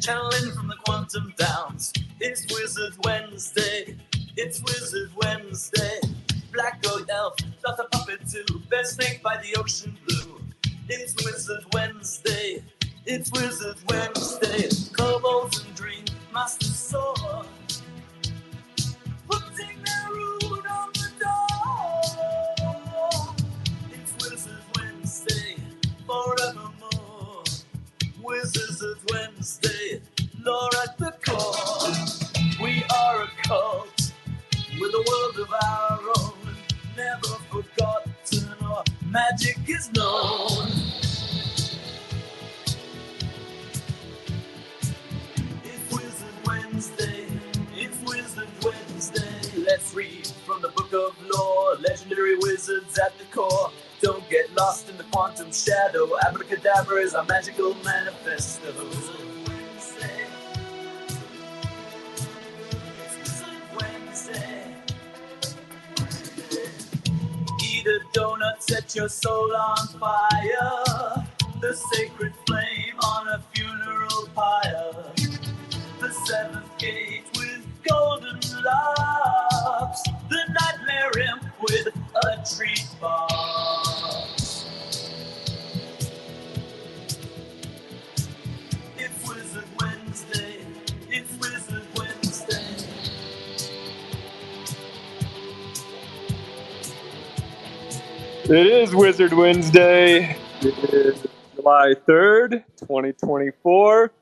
Channeling from the quantum downs. It's Wizard Wednesday. It's Wizard Wednesday. Black goat elf, Dotta puppet too. Bearsnake by the ocean blue. It's Wizard Wednesday. It's Wizard Wednesday. Kobolds and dream master sword. Putting their rune on the door. It's Wizard Wednesday. Forevermore. Wizard Wednesday. Lore at the core. We are a cult with a world of our own. Never forgotten or magic is known. It's Wizard Wednesday. It's Wizard Wednesday. Let's read from the book of lore. Legendary wizards at the core. Don't get lost in the quantum shadow. Abracadabra is our magical manifesto. Wednesday. It's Wizard Wednesday. Eat a donut, set your soul on fire. The sacred flame on a funeral pyre. The seventh gate with golden locks. The nightmare imp with a treat box. It's Wizard Wednesday. It's Wizard Wednesday. It is Wizard Wednesday. It is July 3rd, 2024.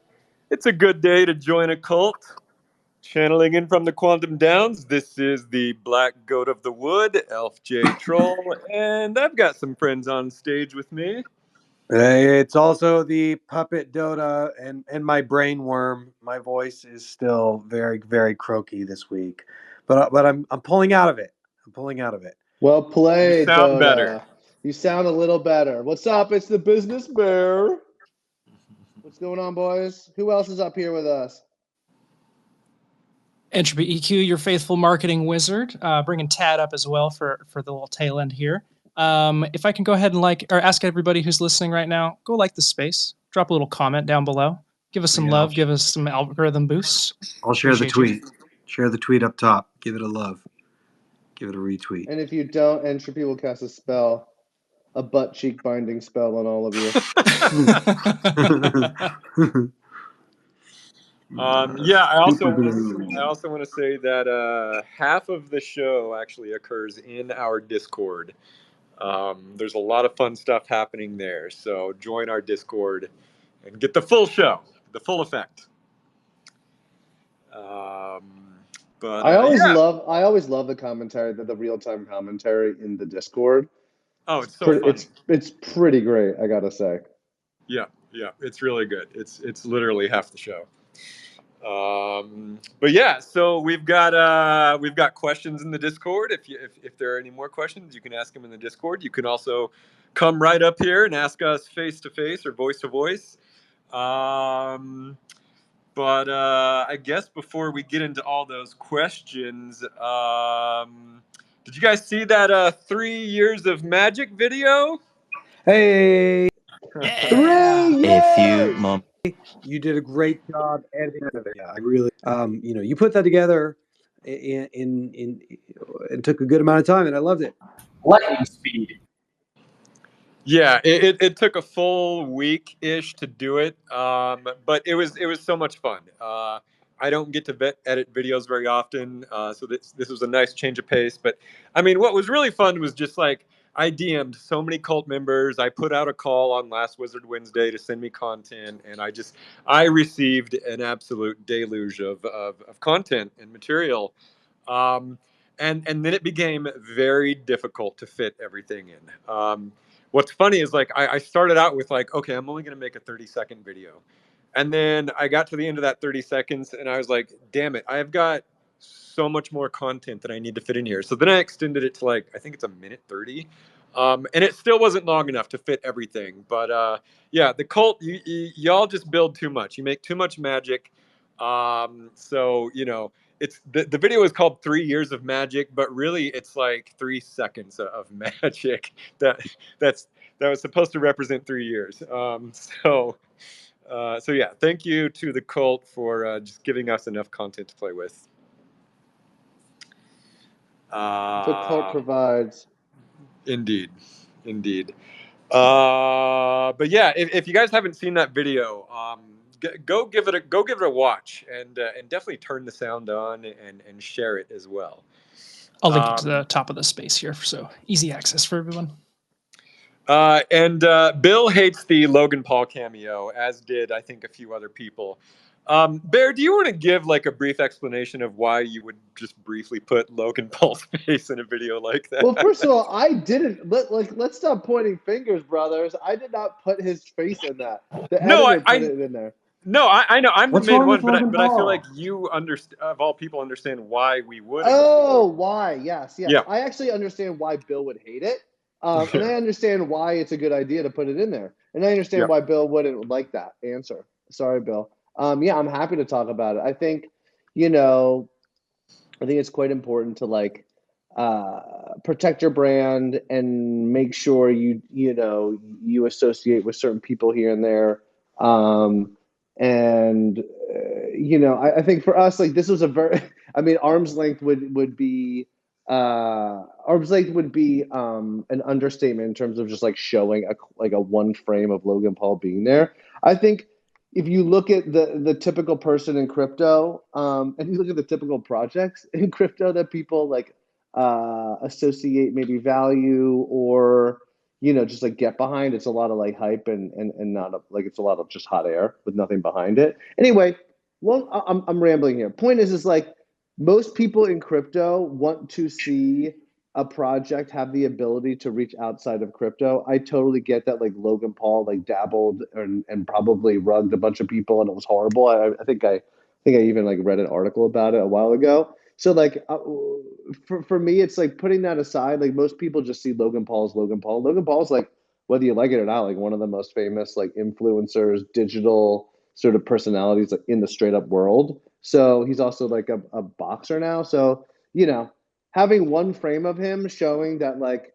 It's a good day to join a cult. Channeling in from the Quantum Downs, this is the Black Goat of the Wood, Elf J Trul, and I've got some friends on stage with me. It's also the puppet Dotta and my brain worm. My voice is still very, very croaky this week, but I'm pulling out of it. I'm pulling out of it. Well played, You sound Dotta. better. You sound a little better. What's up? It's the Business Bear. What's going on, boys? Who else is up here with us? Entropy EQ, your faithful marketing wizard, bringing Tad up as well for the little tail end here. If I can go ahead and ask everybody who's listening right now, go like the space, drop a little comment down below, give us some love, give us some algorithm boosts. I'll share the tweet. Share the tweet up top. Give it a love. Give it a retweet. And if you don't, Entropy will cast a spell, a butt cheek binding spell on all of you. I also want to say that half of the show actually occurs in our Discord. There's a lot of fun stuff happening there, so join our Discord and get the full show, the full effect. I always love the commentary, the real-time commentary in the Discord. Oh, it's so funny. It's pretty great, I gotta say. Yeah, it's really good. It's literally half the show. But yeah, so we've got questions in the Discord. If there are any more questions, you can ask them in the Discord. You can also come right up here and ask us face to face or voice to voice. But I guess before we get into all those questions, did you guys see that 3 years of magic video? Hey, Yeah. You did a great job editing it. Yeah, I really, you put that together in it took a good amount of time, and I loved it. Lightning speed. Yeah, it took a full week-ish to do it, but it was so much fun. I don't get to edit videos very often, so this was a nice change of pace. But I mean, what was really fun was just like I DM'd so many cult members. I put out a call on last Wizard Wednesday to send me content, and I received an absolute deluge of content and material. And then it became very difficult to fit everything in. What's funny is I started out with okay, I'm only going to make a 30-second video. And then I got to the end of that 30 seconds and I was like, damn it, I've got so much more content that I need to fit in here. So then I extended it to I think it's 1:30. And it still wasn't long enough to fit everything. But yeah, the cult, y'all just build too much. You make too much magic. So, it's the video is called 3 years of magic, but really it's 3 seconds of magic that was supposed to represent 3 years. So yeah, thank you to the cult for just giving us enough content to play with. The cult provides. Indeed. But yeah, if you guys haven't seen that video, go give it a watch, and definitely turn the sound on and share it as well. I'll link it to the top of the space here, so easy access for everyone. And Bill hates the Logan Paul cameo, as did I think a few other people. Bear, do you want to give like a brief explanation of why you would just briefly put Logan Paul's face in a video like that? Well, first of all, I didn't. Let's stop pointing fingers, brothers. I did not put his face in that. The editor put it in there. No, I know. I'm What's the main wrong one, with Logan but I feel Paul? like you of all people understand why we would. Oh, why? Yes. Yeah. I actually understand why Bill would hate it, and I understand why it's a good idea to put it in there, and I understand why Bill wouldn't like that answer. Sorry, Bill. Yeah, I'm happy to talk about it. I think, I think it's quite important to like protect your brand and make sure you associate with certain people here and there. I think for us, like, this was a very, I mean, arm's length would be an understatement in terms of just like showing a one frame of Logan Paul being there. I think if you look at the typical person in crypto, and you look at the typical projects in crypto that people like associate maybe value or just like get behind, it's a lot of like hype and not like it's a lot of just hot air with nothing behind it. Anyway, well, I'm rambling here. Point is like most people in crypto want to see a project have the ability to reach outside of crypto. I totally get that. Like Logan Paul like dabbled and probably rugged a bunch of people and it was horrible. I think I even like read an article about it a while ago. So like for me, it's like putting that aside. Like most people just see Logan Paul as Logan Paul. Logan Paul's like, whether you like it or not, like one of the most famous like influencers, digital sort of personalities like in the straight up world. So he's also like a boxer now. So having one frame of him showing that like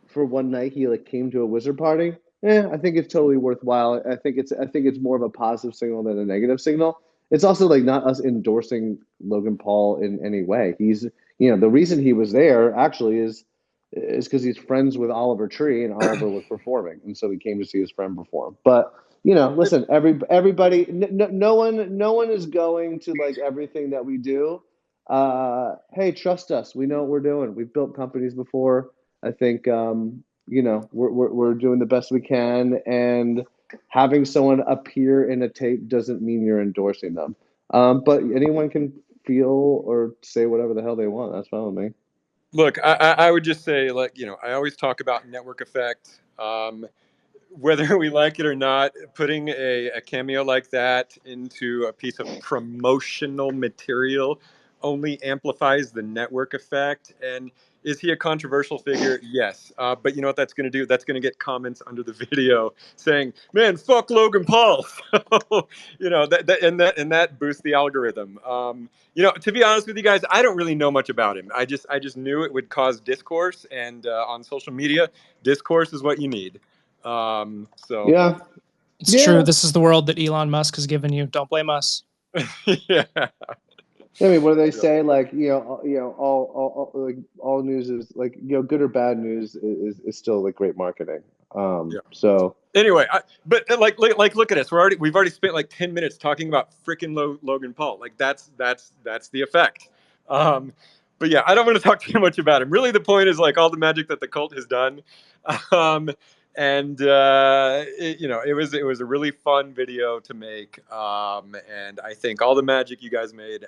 for one night he like came to a wizard party, I think it's totally worthwhile. I think it's more of a positive signal than a negative signal. It's also like not us endorsing Logan Paul in any way. He's the reason he was there actually is because he's friends with Oliver Tree and Oliver was performing, and so he came to see his friend perform. But listen, everybody, no one is going to like everything that we do. Hey, trust us. We know what we're doing. We've built companies before. I think we're doing the best we can, and having someone appear in a tape doesn't mean you're endorsing them. But anyone can feel or say whatever the hell they want. That's fine with me. Look, I would just say, like, I always talk about network effect. Whether we like it or not, putting a cameo like that into a piece of promotional material only amplifies the network effect. And is he a controversial figure? Yes. But you know what that's going to do? That's going to get comments under the video saying, "Man, fuck Logan Paul." So, that boosts the algorithm. To be honest with you guys, I don't really know much about him. I just knew it would cause discourse, and on social media, discourse is what you need. Yeah, it's true. This is the world that Elon Musk has given you. Don't blame us. Yeah. I mean, what do they say? Like, all news is like, good or bad news is still like great marketing. So anyway, but like look at us. We've already spent like 10 minutes talking about freaking Logan Paul. Like that's the effect. But yeah, I don't want to talk too much about him. Really, the point is like all the magic that the cult has done. It was a really fun video to make. And I think all the magic you guys made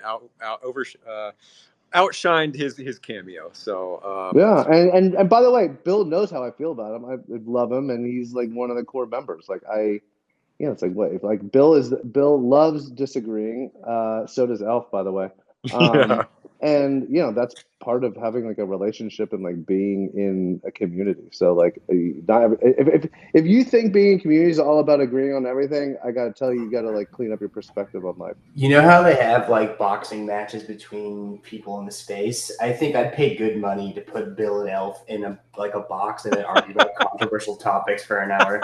outshined his cameo. So yeah, and by the way, Bill knows how I feel about him. I love him, and he's like one of the core members. Like it's like what if like Bill loves disagreeing. So does Elf, by the way. Yeah. And that's part of having like a relationship and like being in a community. So like, if you think being in community is all about agreeing on everything, I gotta tell you, you gotta like clean up your perspective on life. You know how they have like boxing matches between people in the space? I think I'd pay good money to put Bill and Elf in a box and then argue about controversial topics for an hour.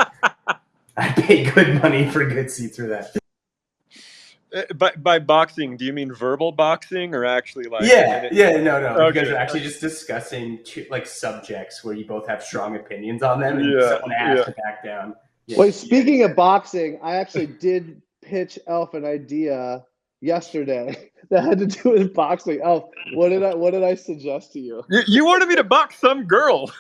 I pay good money for good seats for that. By boxing, do you mean verbal boxing or actually like? No. You Okay. guys are actually just discussing subjects where you both have strong opinions on them, and Yeah, someone has to back down. Yeah, Wait, speaking of boxing, I actually did pitch Elf an idea yesterday that had to do with boxing. Elf, what did I suggest to you? You wanted me to box some girl.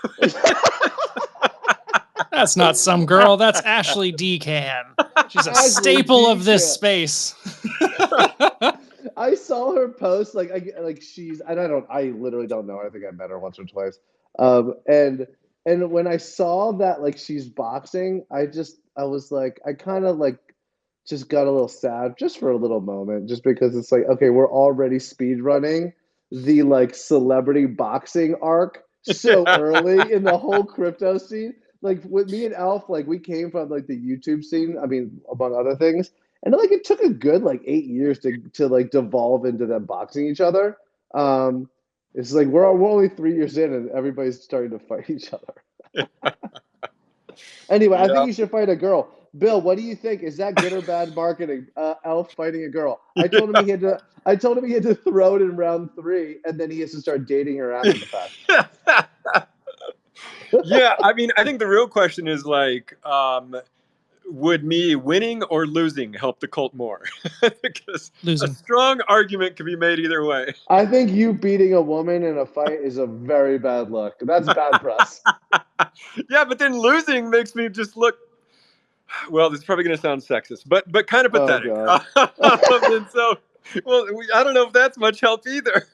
That's not some girl. That's Ashley Decan. She's a Ashley staple of this Decan. space. I saw her post she's I literally don't know her. I think I met her once or twice. And when I saw that she's boxing, I was like I kind of just got a little sad just for a little moment, just because it's like, okay, we're already speed running the celebrity boxing arc so early in the whole crypto scene. Like with me and Alf, we came from the YouTube scene. I mean, among other things. And it took a good 8 years to devolve into them boxing each other. It's like we're only 3 years in and everybody's starting to fight each other. Anyway, I think you should fight a girl. Bill, what do you think? Is that good or bad marketing? Elf fighting a girl. I told him he had to throw it in round 3, and then he has to start dating her after the fact. Yeah, I mean, I think the real question is would me winning or losing help the cult more? Because Losing. a strong argument can be made either way. I think you beating a woman in a fight is a very bad look. That's bad press. Yeah, but then losing makes me just look. Well, this is probably going to sound sexist, but kind of pathetic. And so, I don't know if that's much help either.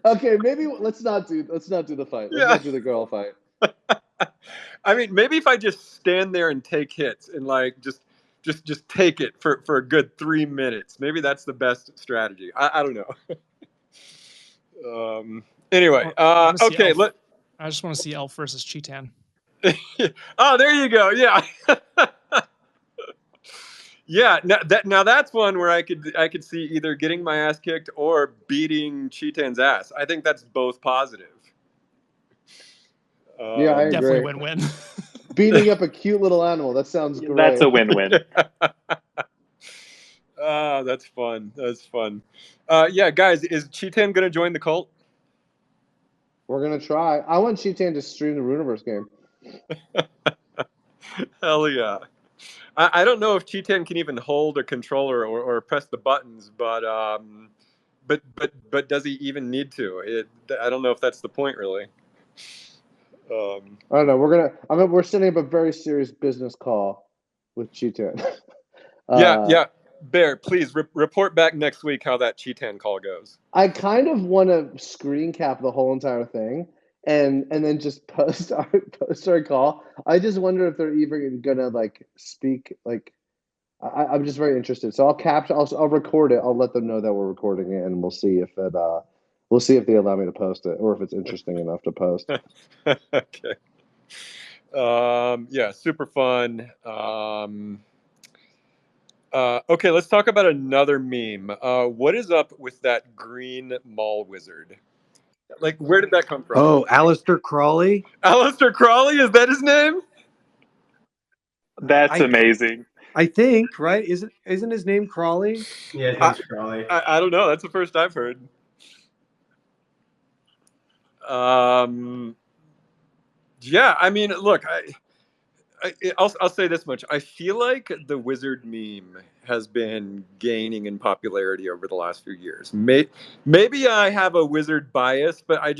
Okay, maybe let's not do the fight. Let's not do the girl fight. I mean, maybe if I just stand there and take hits and just take it for a good 3 minutes, maybe that's the best strategy. I don't know. Anyway, okay. I just want to see Elf versus Cheetan. Oh, there you go. Yeah. Yeah, now that's one where I could see either getting my ass kicked or beating Cheetan's ass. I think that's both positive. Yeah, I agree. Definitely win-win. Beating up a cute little animal. That sounds great. That's a win-win. That's fun. That's fun. Yeah, guys, is Cheetan going to join the cult? We're going to try. I want Cheetan to stream the Runeverse game. Hell yeah. I don't know if Cheetan can even hold a controller or press the buttons, but does he even need to? I don't know if that's the point, really. I don't know. We're setting up a very serious business call with Cheetan. Yeah. Bear, please report back next week how that Cheetan call goes. I kind of want to screen cap the whole entire thing and then just post our call. I just wonder if they're even gonna speak. I'm just very interested. So I'll record it. I'll let them know that we're recording it, and we'll see if they allow me to post it, or if it's interesting enough to post. Okay. Yeah, super fun. Okay, let's talk about another meme. What is up with that green mall wizard? Where did that come from? Oh, Aleister Crowley? Aleister Crowley? Is that his name? That's amazing. I think, right? Isn't his name Crowley? Yeah, it's Crowley. I don't know. That's the first I've heard. Yeah, I mean, look, I'll say this much. I feel like the wizard meme has been gaining in popularity over the last few years. Maybe I have a wizard bias, but I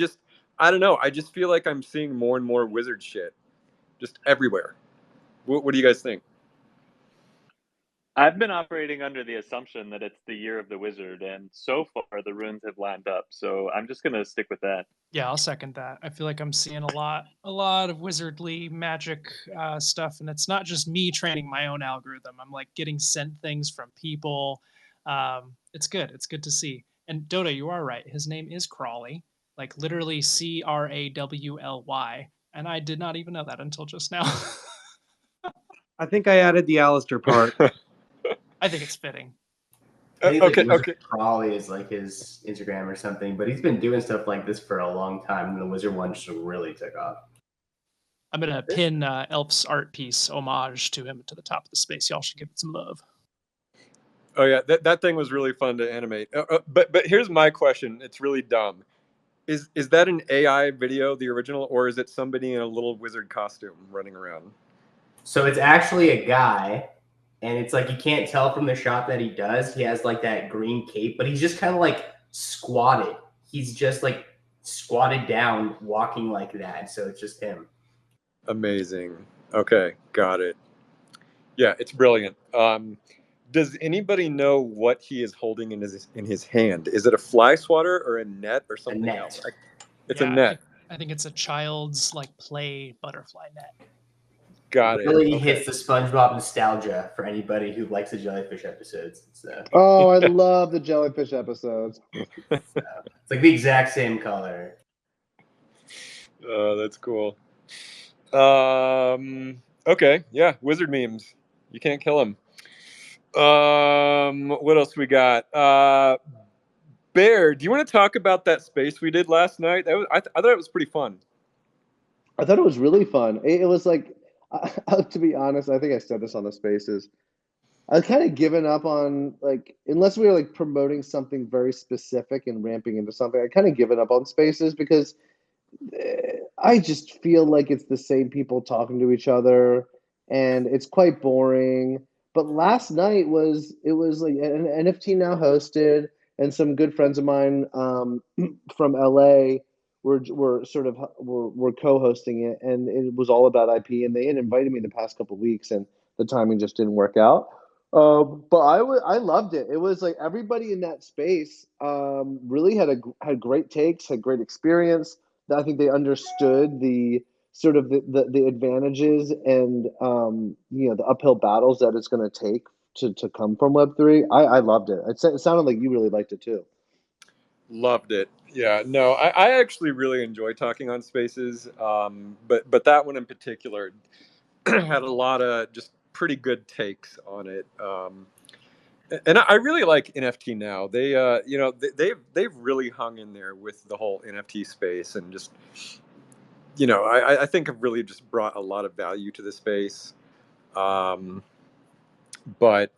don't know. I just feel like I'm seeing more and more wizard shit just everywhere. What do you guys think? I've been operating under the assumption that it's the year of the wizard, and so far the runes have lined up. So I'm just gonna stick with that. Yeah, I'll second that. I feel like I'm seeing a lot of wizardly magic stuff, and it's not just me training my own algorithm. I'm getting sent things from people. It's good. It's good to see. And Dotta, you are right. His name is Crawley, literally Crawly, and I did not even know that until just now. I think I added the Aleister part. I think it's fitting. Okay. Crawley is his Instagram or something, but he's been doing stuff like this for a long time, and the wizard one just really took off. I'm gonna pin Elf's art piece homage to him to the top of the space. Y'all should give it some love. Oh yeah, that thing was really fun to animate. But here's my question. It's really dumb. Is that an AI video, the original, or is it somebody in a little wizard costume running around? So it's actually a guy, and it's like you can't tell from the shot that he does. He has like that green cape, but he's just kind of like squatted. He's just like squatted down, walking like that. So it's just him. Amazing. Okay, got it. Yeah, it's brilliant. Does anybody know what he is holding in his hand? Is it a fly swatter or a net or something net. else? It's Yeah, a net. I think it's a child's like play butterfly net. Got it. Really Okay. hits the SpongeBob nostalgia for anybody who likes the jellyfish episodes. So, Oh, I love the jellyfish episodes. it's like the exact same color. Oh, that's cool. Okay, yeah, wizard memes. You can't kill them. What else we got? Bear, do you want to talk about that space we did last night? I thought it was pretty fun. I thought it was really fun. It was like, to be honest, I think I said this on the spaces. I've kind of given up on like, unless we were like promoting something very specific and ramping into something, I kind of given up on spaces because I just feel like it's the same people talking to each other, and it's quite boring. But last night it was like an NFT now hosted, and some good friends of mine from LA were sort of were co-hosting it, and it was all about IP. And they had invited me the past couple of weeks, and the timing just didn't work out. But I loved it. It was like everybody in that space really had great takes, had great experience. I think they understood the sort of the advantages and the uphill battles that it's going to take to come from Web3. I loved it. It sounded like you really liked it too. Loved it. Yeah, no, I actually really enjoy talking on spaces, but that one in particular had a lot of just pretty good takes on it. And I really like NFT now. They've really hung in there with the whole NFT space, and just I think have really just brought a lot of value to the space. Um, but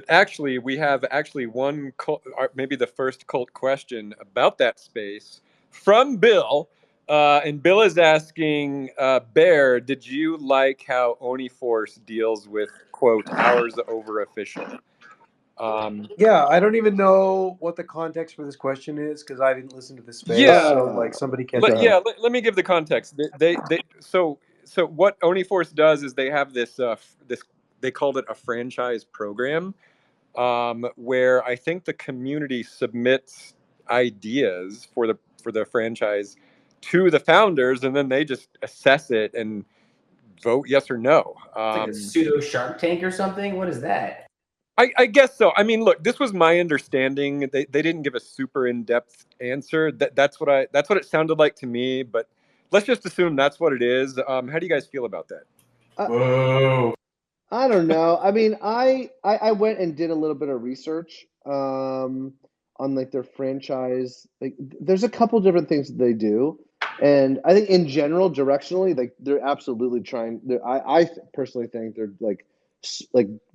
actually, we have one cult, maybe the first cult question about that space from Bill. And Bill is asking, Bear, did you like how Oniforce deals with, quote, hours over official? Yeah, I don't even know what the context for this question is because I didn't listen to the space. Yeah. So like somebody can. Let me give the context. So what Oniforce does is they have this they called it a franchise program, where I think the community submits ideas for the franchise to the founders, and then they just assess it and vote yes or no. It's like a pseudo Shark Tank or something. What is that? I guess so. I mean, look, this was my understanding. They didn't give a super in-depth answer. That's what it sounded like to me. But let's just assume that's what it is. How do you guys feel about that? Whoa. I don't know. I mean, I went and did a little bit of research on like their franchise. Like, there's a couple different things that they do, and I think in general, directionally, like they're absolutely trying. I personally think they're like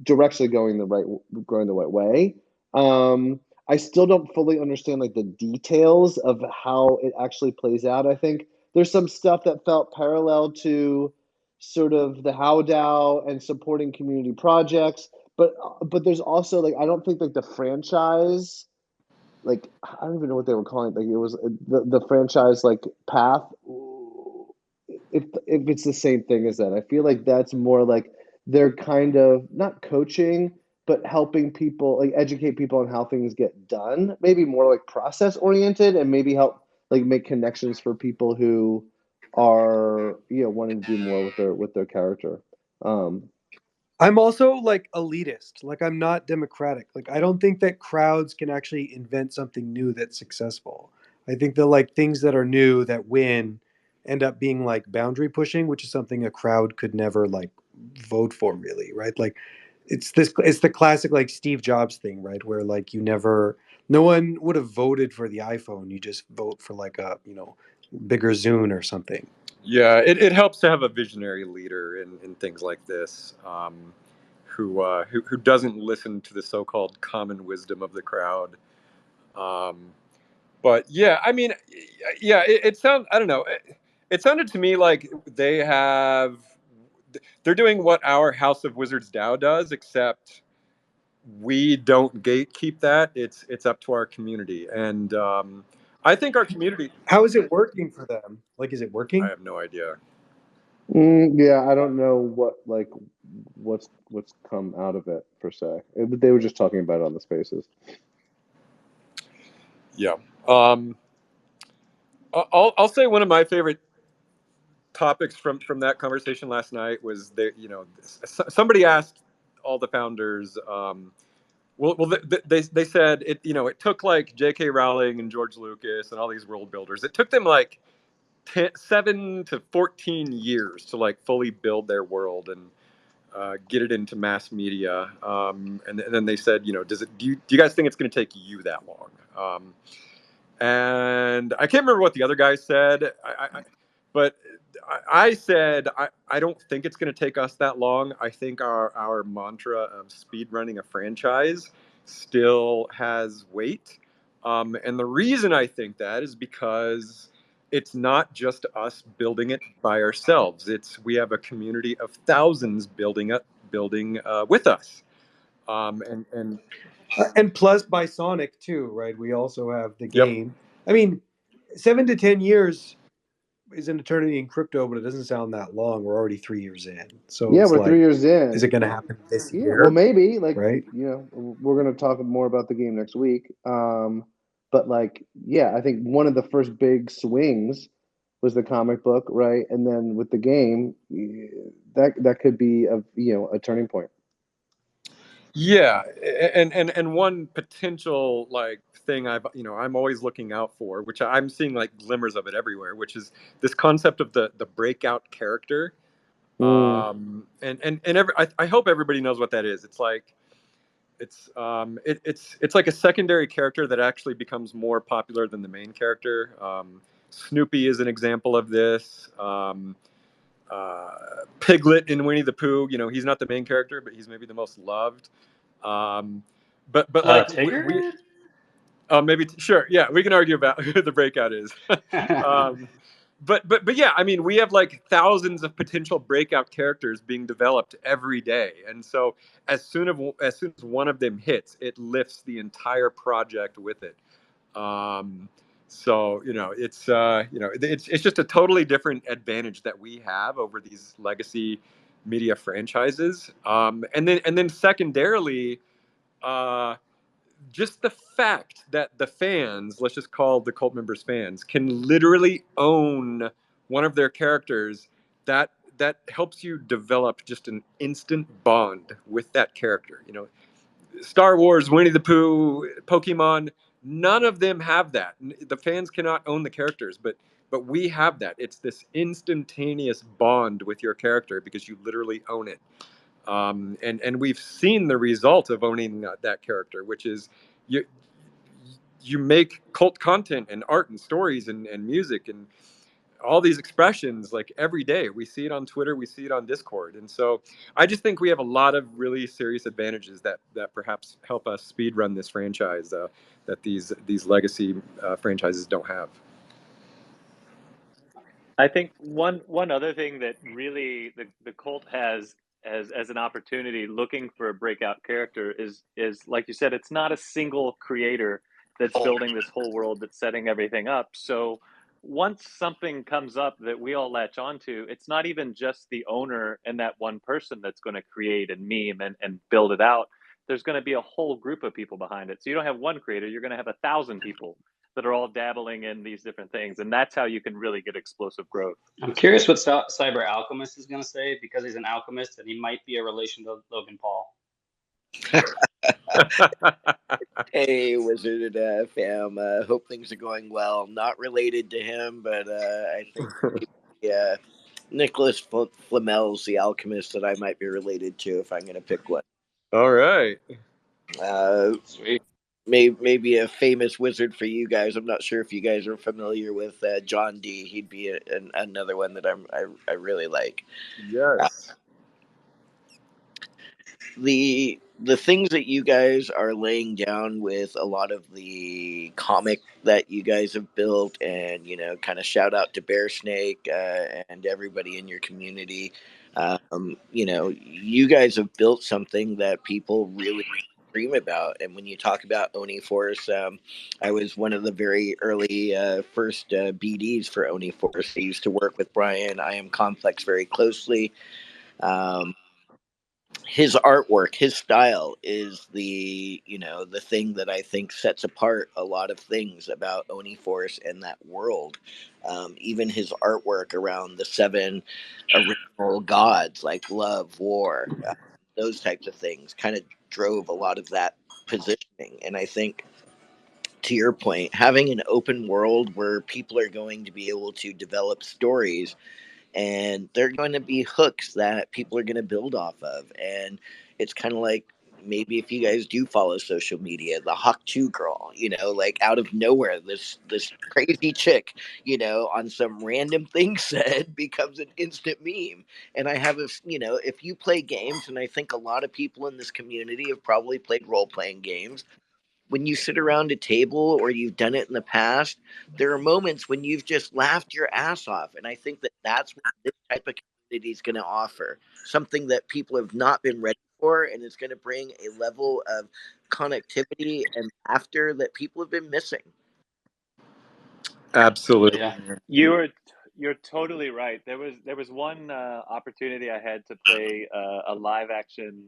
directionally going the right way. I still don't fully understand like the details of how it actually plays out. I think there's some stuff that felt parallel to sort of the HowDAO and supporting community projects, but there's also like I don't think like the franchise, like I don't even know what they were calling it. Like it was the franchise like path. If it's the same thing as that, I feel like that's more like they're kind of not coaching, but helping people like educate people on how things get done. Maybe more like process oriented, and maybe help like make connections for people who are wanting to do more with their character. I'm also like elitist. Like I'm not democratic. Like I don't think that crowds can actually invent something new that's successful. I think that like things that are new that win end up being like boundary pushing, which is something a crowd could never like vote for really, right? Like it's the classic like Steve Jobs thing, right? Where like no one would have voted for the iPhone. You just vote for like a, bigger Zune or something. Yeah, it helps to have a visionary leader in things like this, who doesn't listen to the so-called common wisdom of the crowd. Um, but yeah, I mean, yeah, it sounds. I don't know. It sounded to me like they're doing what our House of Wizards DAO does, except we don't gatekeep that. It's up to our community, and I think our community. How is it working for them? Like, is it I working? have no idea. Yeah, I don't know what's come out of it per se. They were just talking about it on the spaces. Yeah. I'll say one of my favorite topics from that conversation last night was that somebody asked all the founders. They said it took like J.K. Rowling and George Lucas and all these world builders. It took them like 7 to 14 years to like fully build their world and get it into mass media. And then they said, do you guys think it's going to take you that long? And I can't remember what the other guy said, but I said I don't think it's going to take us that long. I think our mantra of speed running a franchise still has weight, and the reason I think that is because it's not just us building it by ourselves. We have a community of thousands building with us, and And plus by Sonic too, right? We also have the yep. game. I mean, 7 to 10 years is an eternity in crypto, but it doesn't sound that long. We're already 3 years in. So Yeah, it's we're like, 3 years in. is it going to happen this Yeah, well, year? maybe Right. we're going to talk more about the game next week. But yeah, I think one of the first big swings was the comic book, right? And then with the game, that could be a turning point. Yeah, and one potential like thing I'm always looking out for, which I'm seeing like glimmers of it everywhere, which is this concept of the breakout character. Mm. I hope everybody knows what that is. It's like it's like a secondary character that actually becomes more popular than the main character. Snoopy is an example of this. Piglet in Winnie the Pooh. He's not the main character, but he's maybe the most loved. Um, but like Tigger? maybe sure, yeah, we can argue about who the breakout is. um, but yeah, I mean, we have like thousands of potential breakout characters being developed every day, and so as soon as one of them hits, it lifts the entire project with it. So it's just a totally different advantage that we have over these legacy media franchises. And then secondarily, uh, just the fact that the fans, let's just call the cult members fans, can literally own one of their characters, that helps you develop just an instant bond with that character. Star Wars, Winnie the Pooh, Pokemon, none of them have that. The fans cannot own the characters, but we have that. It's this instantaneous bond with your character because you literally own it. And we've seen the result of owning that character, which is you make cult content and art and stories and music and all these expressions like every day. We see it on Twitter, we see it on Discord, and so I just think we have a lot of really serious advantages that perhaps help us speed run this franchise that these legacy franchises don't have. I think one other thing that really the cult has as an opportunity looking for a breakout character is like you said, it's not a single creator that's building this whole world that's setting everything up. So once something comes up that we all latch onto, it's not even just the owner and that one person that's going to create and meme and build it out. There's going to be a whole group of people behind it. So you don't have one creator, you're going to have 1,000 people that are all dabbling in these different things, and that's how you can really get explosive growth. I'm curious what Cyber Alchemist is going to say, because he's an alchemist and he might be a relation to Logan Paul. Hey, Wizard fam. Hope things are going well. Not related to him, but I think Nicholas Flamel's the alchemist that I might be related to if I'm going to pick one. All right. Uh, Sweet. maybe a famous wizard for you guys. I'm not sure if you guys are familiar with John D. He'd be another one that I really like. Yes. The things that you guys are laying down with a lot of the comic that you guys have built, and kind of shout out to Bearsnake and everybody in your community. You guys have built something that people really dream about. And when you talk about Oni Force, I was one of the very early first BDs for Oni Force. I used to work with Brian. I am Complex very closely. Um, his artwork, his style is the thing that I think sets apart a lot of things about Oni Force and that world. Even his artwork around the seven original gods, like love, war, those types of things, kind of drove a lot of that positioning. And I think, to your point, having an open world where people are going to be able to develop stories, and they're going to be hooks that people are going to build off of. And it's kind of like, maybe if you guys do follow social media, the Hawk 2 girl, like out of nowhere, this crazy chick, on some random thing said, becomes an instant meme. And I have if you play games, and I think a lot of people in this community have probably played role playing games, when you sit around a table or you've done it in the past, there are moments when you've just laughed your ass off. And I think that that's what this type of community is going to offer, something that people have not been ready for. And it's going to bring a level of connectivity and laughter that people have been missing. Absolutely. Yeah. You're totally right. There was one opportunity I had to play a live action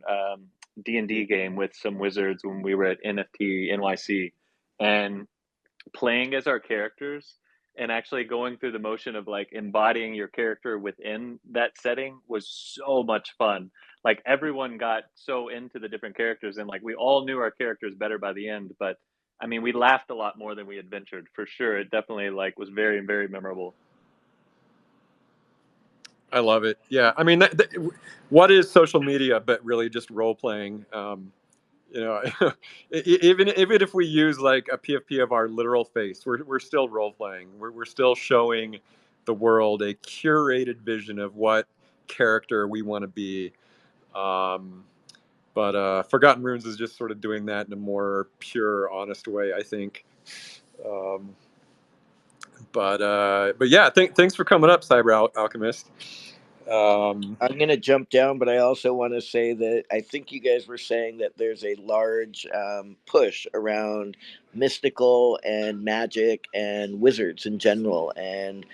D&D game with some wizards when we were at NFT NYC, and playing as our characters and actually going through the motion of like embodying your character within that setting was so much fun. Like everyone got so into the different characters, and like we all knew our characters better by the end, but I mean we laughed a lot more than we adventured for sure. It definitely like was very, very memorable. I love it. Yeah, I mean, what is social media but really just role playing? You know, even if we use like a PFP of our literal face, we're still role playing. We're still showing the world a curated vision of what character we want to be. But Forgotten Runes is just sort of doing that in a more pure, honest way, I think. Um, but yeah, thanks for coming up, Cyber Alchemist. I'm going to jump down, but I also want to say that I think you guys were saying that there's a large push around mystical and magic and wizards in general. And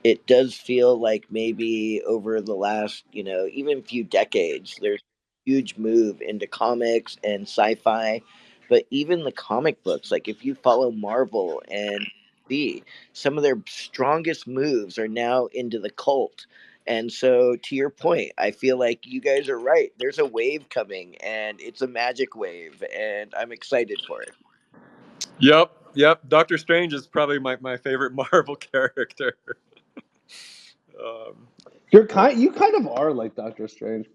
it does feel like maybe over the last, even few decades, there's a huge move into comics and sci-fi. But even the comic books, like if you follow Marvel and DC, some of their strongest moves are now into the cult. And so, to your point, I feel like you guys are right. There's a wave coming, and it's a magic wave, and I'm excited for it. Yep. Doctor Strange is probably my favorite Marvel character. You kind of are like Doctor Strange.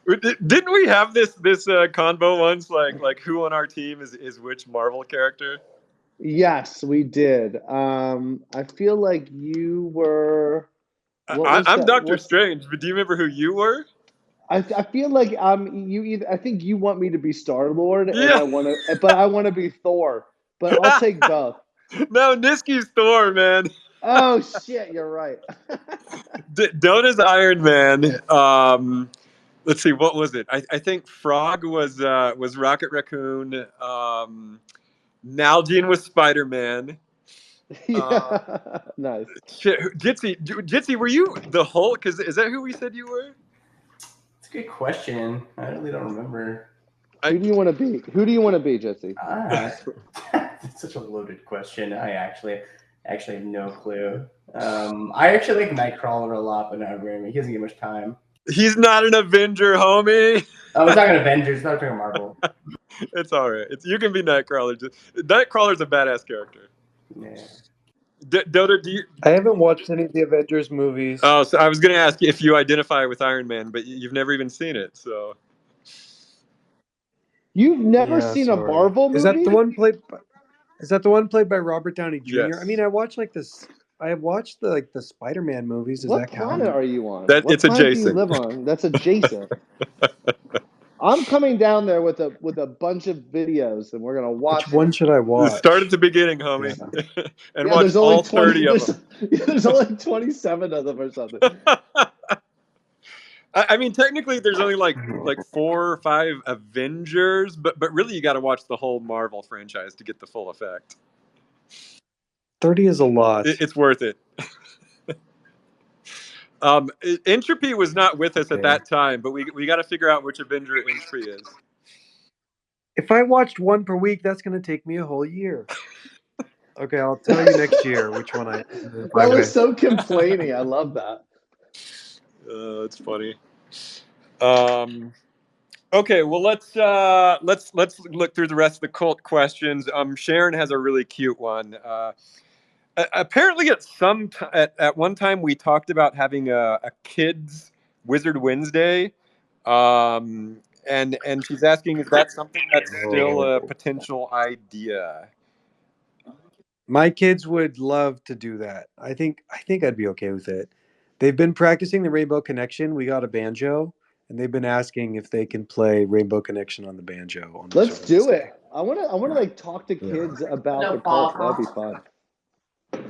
Didn't we have this convo once? Like who on our team is which Marvel character? Yes, we did. I feel like you were. What was I'm that? Doctor Strange, but do you remember who you were? I feel like you either. I think you want me to be Star Lord, and Yeah. but I want to be Thor. But I'll take both. No, Niski's Thor, man. Oh shit, you're right. Dota's Iron Man. Let's see, what was it? I think Frog was Rocket Raccoon. Nalgene was Spider Man. Yeah, nice. Shit, Jitsi, were you the Hulk? Is that who we said you were? It's a good question. I really don't remember. Who do you want to be? Who do you want to be, Jesse? It's such a loaded question. I actually have no clue. I actually like Nightcrawler a lot, but not very much. He doesn't get much time. He's not an Avenger, homie. Oh, it's not an Avengers. It's not talking Marvel. It's all right. You can be Nightcrawler. Nightcrawler's a badass character. Yeah. Dota, do you? I haven't watched any of the Avengers movies. Oh, so I was going to ask if you identify with Iron Man, but you've never even seen it. So You've never Yeah, seen a sorry. Marvel movie? Is that the one played? Is that the one played by Robert Downey Jr.? Yes. I mean, I watched like this. I watched the Spider-Man movies. Does What that planet count? are you on? That What it's planet do you adjacent. live on? That's adjacent. I'm coming down there with a bunch of videos, and we're gonna watch Which one should I watch? Start at the beginning, homie, and watch there's only all 30 of them. There's only 27 of them or something. I mean, technically, there's only like 4 or 5 Avengers, but really, you got to watch the whole Marvel franchise to get the full effect. 30 is a lot. It's worth it. Entropy was not with us at that time, but we got to figure out which Avenger Entropy is. If I watched one per week, that's going to take me a whole year. Okay, I'll tell you next year which one I. That was so complaining. I love that. It's funny. Okay, well let's look through the rest of the cult questions. Sharon has a really cute one. Apparently, at one time we talked about having a kids Wizard Wednesday, and she's asking, is that something that's still a potential idea? My kids would love to do that. I think I'd be okay with it. They've been practicing the Rainbow Connection. We got a banjo, and they've been asking if they can play Rainbow Connection on the banjo. Let's do it. I want to like talk to kids about the cult. That'd be fun.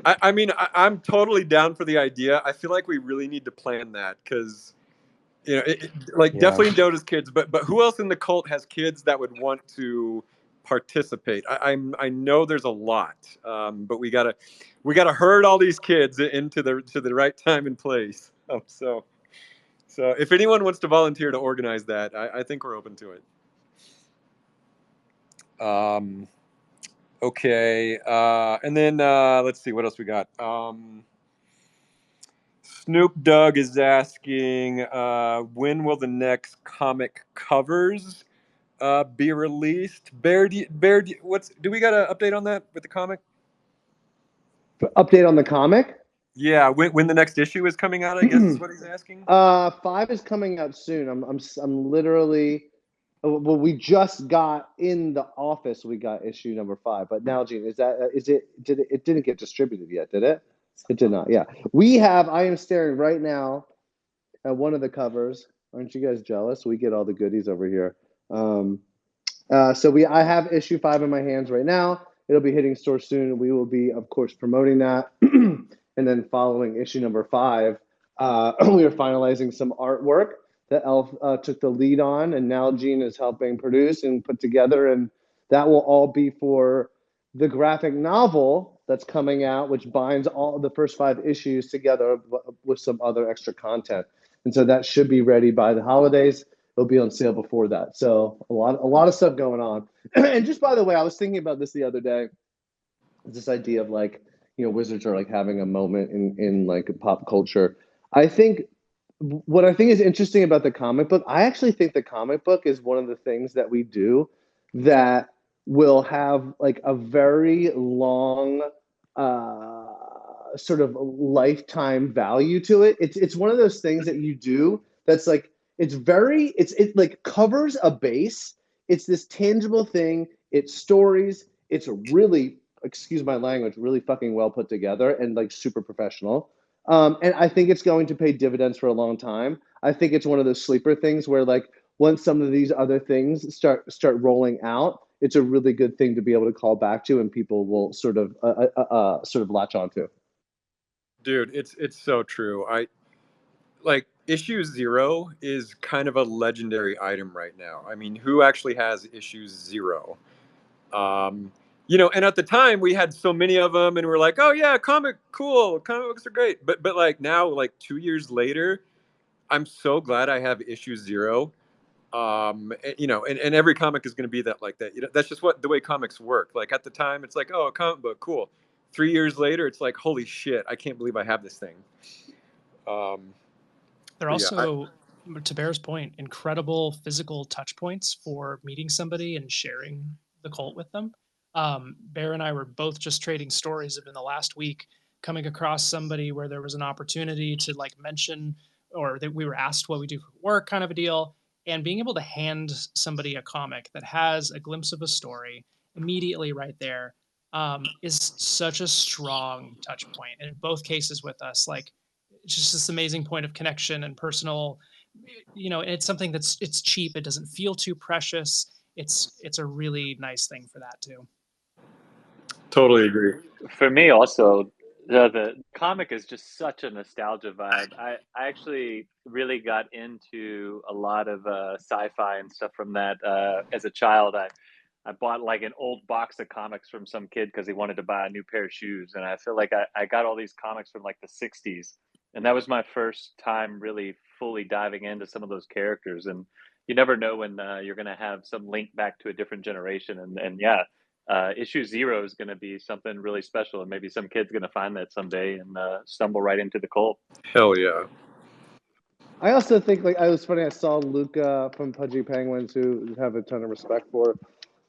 I mean, I'm totally down for the idea. I feel like we really need to plan that because, definitely Dota's kids, but who else in the cult has kids that would want to participate? I know there's a lot, but we gotta herd all these kids into the right time and place. So if anyone wants to volunteer to organize that, I think we're open to it. Okay, and then let's see what else we got. Snoop Dogg is asking, when will the next comic covers be released? Bear, do we got an update on that with the comic? Update on the comic? Yeah, when the next issue is coming out, I guess is what he's asking. 5 is coming out soon. I'm literally. Well, we just got in the office. We got issue number 5, but now, Gene, is it? It didn't get distributed yet, did it? It did not. Yeah, we have. I am staring right now at one of the covers. Aren't you guys jealous? We get all the goodies over here. I have issue 5 in my hands right now. It'll be hitting stores soon. We will be, of course, promoting that, and then following issue number 5, we are finalizing some artwork that Elf took the lead on, and now Gene is helping produce and put together, and that will all be for the graphic novel that's coming out, which binds all the first 5 issues together with some other extra content. And so that should be ready by the holidays. It'll be on sale before that. So a lot of stuff going on. And just by the way, I was thinking about this the other day. This idea of wizards are like having a moment in like pop culture. What I think is interesting about the comic book, I actually think the comic book is one of the things that we do that will have like a very long sort of lifetime value to it. It's one of those things that you do that's like it like covers a base. It's this tangible thing. It's stories. It's really, excuse my language, really fucking well put together and like super professional. And I think it's going to pay dividends for a long time. I think it's one of those sleeper things where like once some of these other things start rolling out, it's a really good thing to be able to call back to, and people will sort of latch onto. Dude, it's so true. Like issue 0 is kind of a legendary item right now. I mean, who actually has issue 0? And at the time we had so many of them, and we're like, oh yeah, comic books are great. But like now, like 2 years later, I'm so glad I have issue 0. And every comic is going to be that like that. That's just the way comics work. Like at the time, it's like, oh, a comic book, cool. 3 years later, it's like, holy shit, I can't believe I have this thing. They're also, to Bear's point, incredible physical touch points for meeting somebody and sharing the cult with them. Bear and I were both just trading stories of in the last week coming across somebody where there was an opportunity to like mention, or that we were asked what we do for work, kind of a deal. And being able to hand somebody a comic that has a glimpse of a story immediately right there is such a strong touch point. And in both cases with us, like, it's just this amazing point of connection and personal, and it's something it's cheap. It doesn't feel too precious. It's a really nice thing for that too. Totally agree. For me also, the comic is just such a nostalgia vibe. I actually really got into a lot of sci-fi and stuff from that as a child. I bought like an old box of comics from some kid because he wanted to buy a new pair of shoes, and I feel like I got all these comics from like the 60s, and that was my first time really fully diving into some of those characters. And you never know when you're going to have some link back to a different generation. And yeah, issue 0 is going to be something really special, and maybe some kid's going to find that someday and stumble right into the cult. Hell yeah. I also think, like, I was funny. I saw Luca from Pudgy Penguins, who I have a ton of respect for,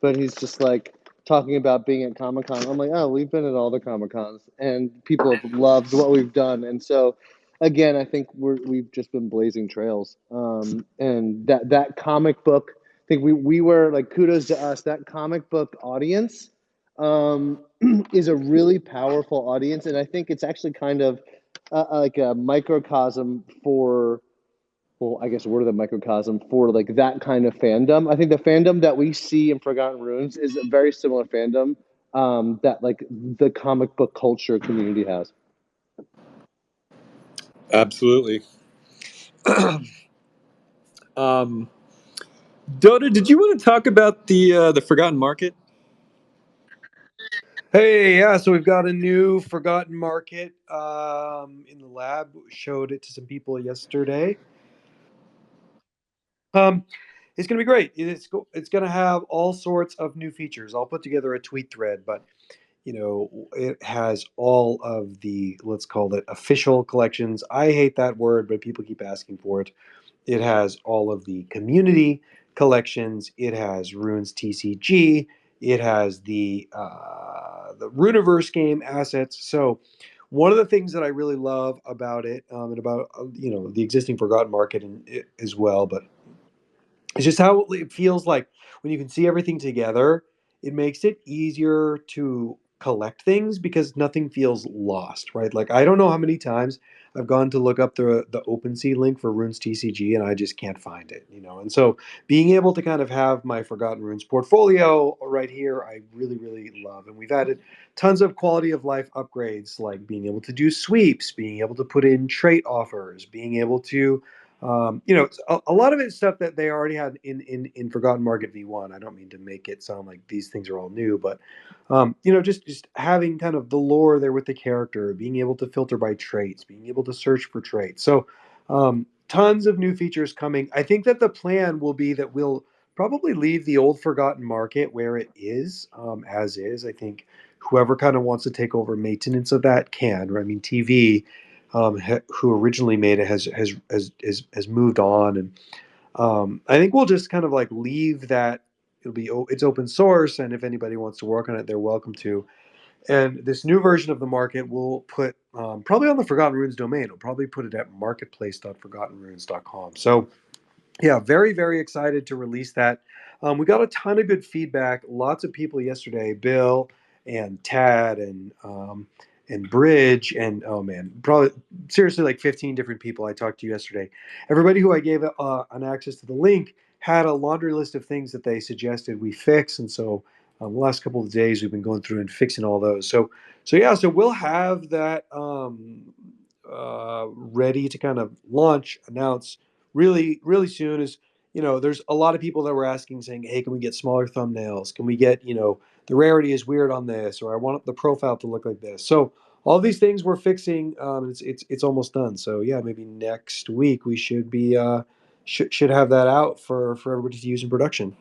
but he's just like talking about being at Comic Con. I'm like, oh, we've been at all the Comic Cons, and people have loved what we've done. And so, again, I think we've just been blazing trails. And that comic book, I think we were like, kudos to us. That comic book audience is a really powerful audience, and I think it's actually kind of like a microcosm for, well, I guess we're the microcosm for like that kind of fandom. I think the fandom that we see in Forgotten Runes is a very similar fandom that like the comic book culture community has. Absolutely. Dotta, did you want to talk about the Forgotten Market? Hey, yeah, so we've got a new Forgotten Market in the lab. Showed it to some people yesterday. It's going to be great. It's going to have all sorts of new features. I'll put together a tweet thread, but it has all of the, let's call it, official collections. I hate that word, but people keep asking for it. It has all of the community collections. It has Runes TCG. It has the Runeverse game assets. So one of the things that I really love about it, and about the existing Forgotten Market as well, but it's just how it feels like when you can see everything together. It makes it easier to collect things because nothing feels lost, right? Like, I don't know how many times I've gone to look up the OpenSea link for Runes TCG and I just can't find it, And so being able to kind of have my Forgotten Runes portfolio right here, I really, really love. And we've added tons of quality of life upgrades, like being able to do sweeps, being able to put in trait offers, being able to a lot of it's stuff that they already had in Forgotten Market V1. I don't mean to make it sound like these things are all new, but just having kind of the lore there with the character, being able to filter by traits, being able to search for traits. So tons of new features coming. I think that the plan will be that we'll probably leave the old Forgotten Market where it is, as is. I think whoever kind of wants to take over maintenance of that can. I mean, TV, who originally made it, has moved on, and I think we'll just kind of like leave that. It's open source, and if anybody wants to work on it, they're welcome to. And this new version of the market will put probably on the Forgotten Runes domain. It'll probably put it at marketplace.forgottenrunes.com. So yeah, very, very excited to release that. We got a ton of good feedback. Lots of people yesterday, Bill and Tad and Bridge, and oh man, probably seriously like 15 different people I talked to yesterday. Everybody who I gave an access to the link had a laundry list of things that they suggested we fix, and so the last couple of days we've been going through and fixing all those. So we'll have that ready to kind of launch, announce really, really soon. Is there's a lot of people that were asking, saying, hey, can we get smaller thumbnails? Can we get, the rarity is weird on this, or I want the profile to look like this. So all these things we're fixing. It's almost done. So yeah, maybe next week we should be should have that out for everybody to use in production.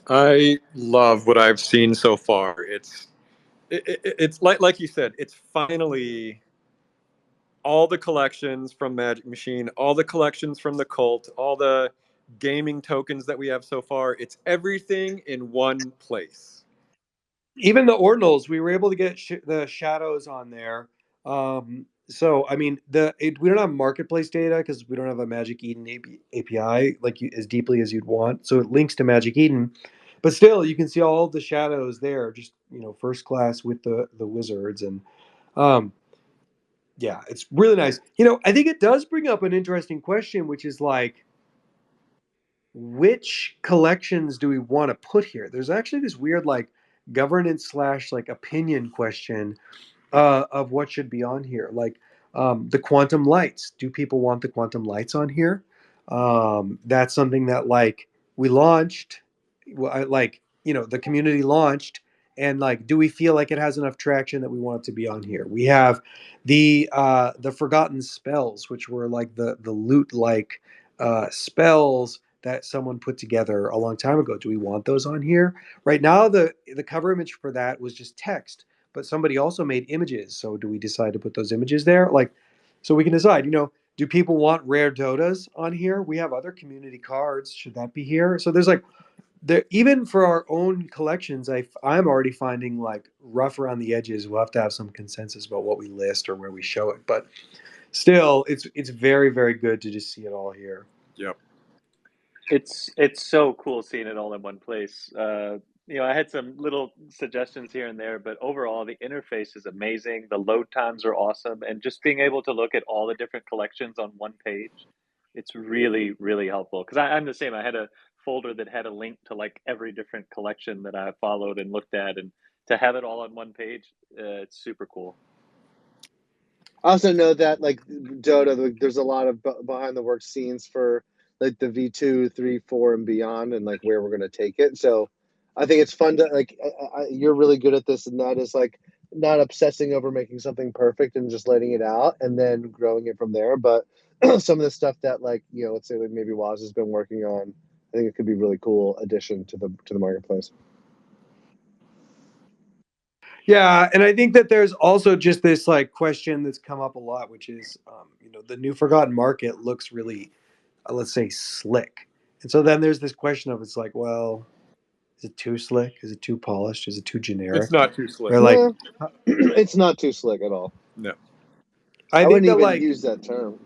I love what I've seen so far. It's like you said, it's finally all the collections from Magic Machine, all the collections from the Cult, all the gaming tokens that we have so far. It's everything in one place. Even the ordinals, we were able to get the shadows on there. So I mean, we don't have marketplace data because we don't have a Magic Eden API like as deeply as you'd want. So it links to Magic Eden, but still, you can see all the shadows there. Just first class with the wizards, and um, yeah, it's really nice. I think it does bring up an interesting question, which is like, which collections do we want to put here? There's actually this weird like governance slash like opinion question of what should be on here. Like the quantum lights. Do people want the quantum lights on here? That's something that like we launched, the community launched, and like, do we feel like it has enough traction that we want it to be on here? We have the forgotten spells, which were like the loot like spells that someone put together a long time ago. Do we want those on here? Right now, the cover image for that was just text, but somebody also made images. So do we decide to put those images there? Like, so we can decide, do people want rare Dotas on here? We have other community cards. Should that be here? So there's like, even for our own collections, I'm already finding like rough around the edges. We'll have to have some consensus about what we list or where we show it. But still, it's very, very good to just see it all here. Yep. It's so cool seeing it all in one place. I had some little suggestions here and there, but overall the interface is amazing. The load times are awesome, and just being able to look at all the different collections on one page, it's really, really helpful. Because I'm the same. I had a folder that had a link to like every different collection that I followed and looked at, and to have it all on one page, it's super cool. I also know that like Dota, there's a lot of behind the works scenes for like the V2, 3, 4, and beyond, and like where we're gonna take it. So I think it's fun to like you're really good at this, and that is like not obsessing over making something perfect and just letting it out and then growing it from there. But some of the stuff that like let's say like maybe Waz has been working on, I think it could be really cool addition to the marketplace. Yeah, and I think that there's also just this like question that's come up a lot, which is, the new Forgotten Market looks really, let's say, slick, and so then there's this question of, it's like, well, is it too slick? Is it too polished? Is it too generic? It's not too slick. Or like, No, it's not too slick at all. No. I I think wouldn't that even like, use that term.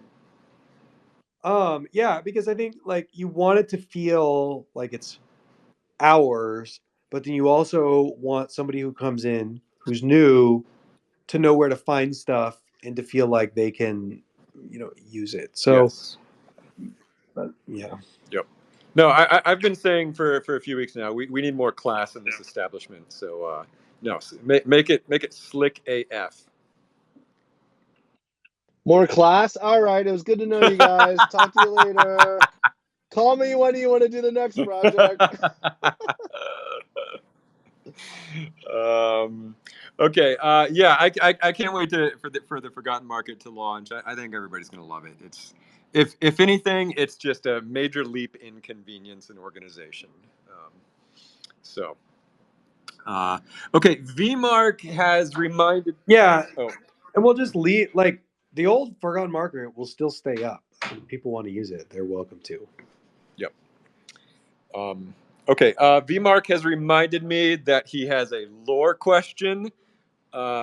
yeah, because I think like you want it to feel like it's ours, but then you also want somebody who comes in who's new to know where to find stuff and to feel like they can, use it. So, Yes. yeah. Yep. No, I've been saying for a few weeks now, we need more class in this establishment. So no, make it slick AF. More class? All right. It was good to know you guys. Talk to you later. Call me when you want to do the next project. Okay. Yeah, I can't wait for the Forgotten Market to launch. I think everybody's gonna love it. It's if anything, it's just a major leap in convenience and organization. So. Okay, VMark has reminded. Yeah. Oh, And we'll just leave, like, the old Forgotten Market will still stay up. If people want to use it, they're welcome to. yep. Okay, VMark has reminded me that he has a lore question,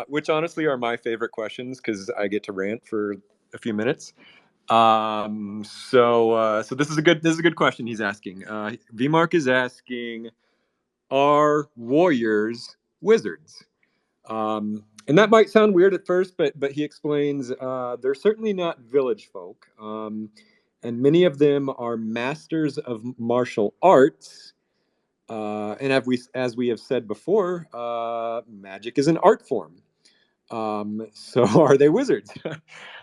which honestly are my favorite questions because I get to rant for a few minutes. So this is a good question he's asking. VMark is asking, are warriors wizards? And that might sound weird at first, but he explains they're certainly not village folk, and many of them are masters of martial arts. And as we have said before, magic is an art form. So are they wizards?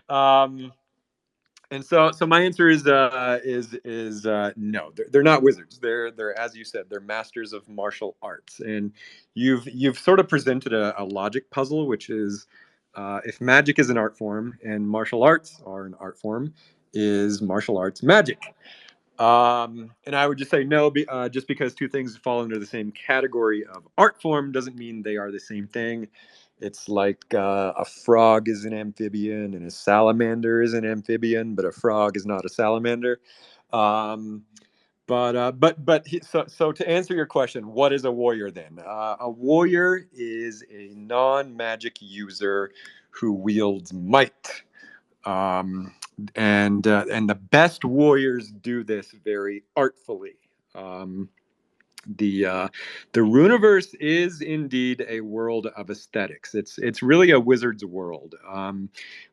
um, and so my answer is no. They're not wizards. They're, as you said, they're masters of martial arts. And you've sort of presented a logic puzzle, which is if magic is an art form and martial arts are an art form, is martial arts magic? And I would just say no. Just because two things fall under the same category of art form doesn't mean they are the same thing. It's like a frog is an amphibian and a salamander is an amphibian, but a frog is not a salamander. Um, so to answer your question, what is a warrior then? A warrior is a non-magic user who wields might. And the best warriors do this very artfully. The Runeverse is indeed a world of aesthetics. It's really a wizard's world.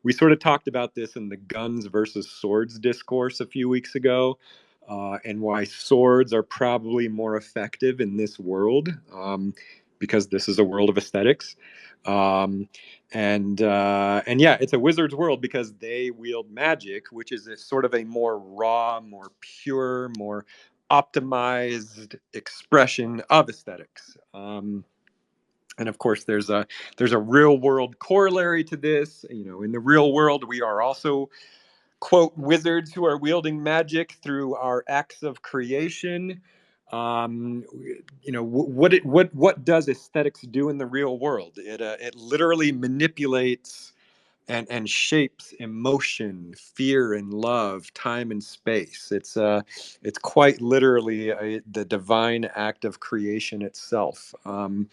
We sort of talked about this in the guns versus swords discourse a few weeks ago, and why swords are probably more effective in this world, because this is a world of aesthetics. And yeah, it's a wizard's world because they wield magic, which is a sort of a more raw, more pure, more optimized expression of aesthetics. And of course, there's a real world corollary to this. In the real world, we are also, quote, wizards who are wielding magic through our acts of creation. What does aesthetics do in the real world? It literally manipulates and shapes emotion, fear and love, time and space. It's quite literally the divine act of creation itself. So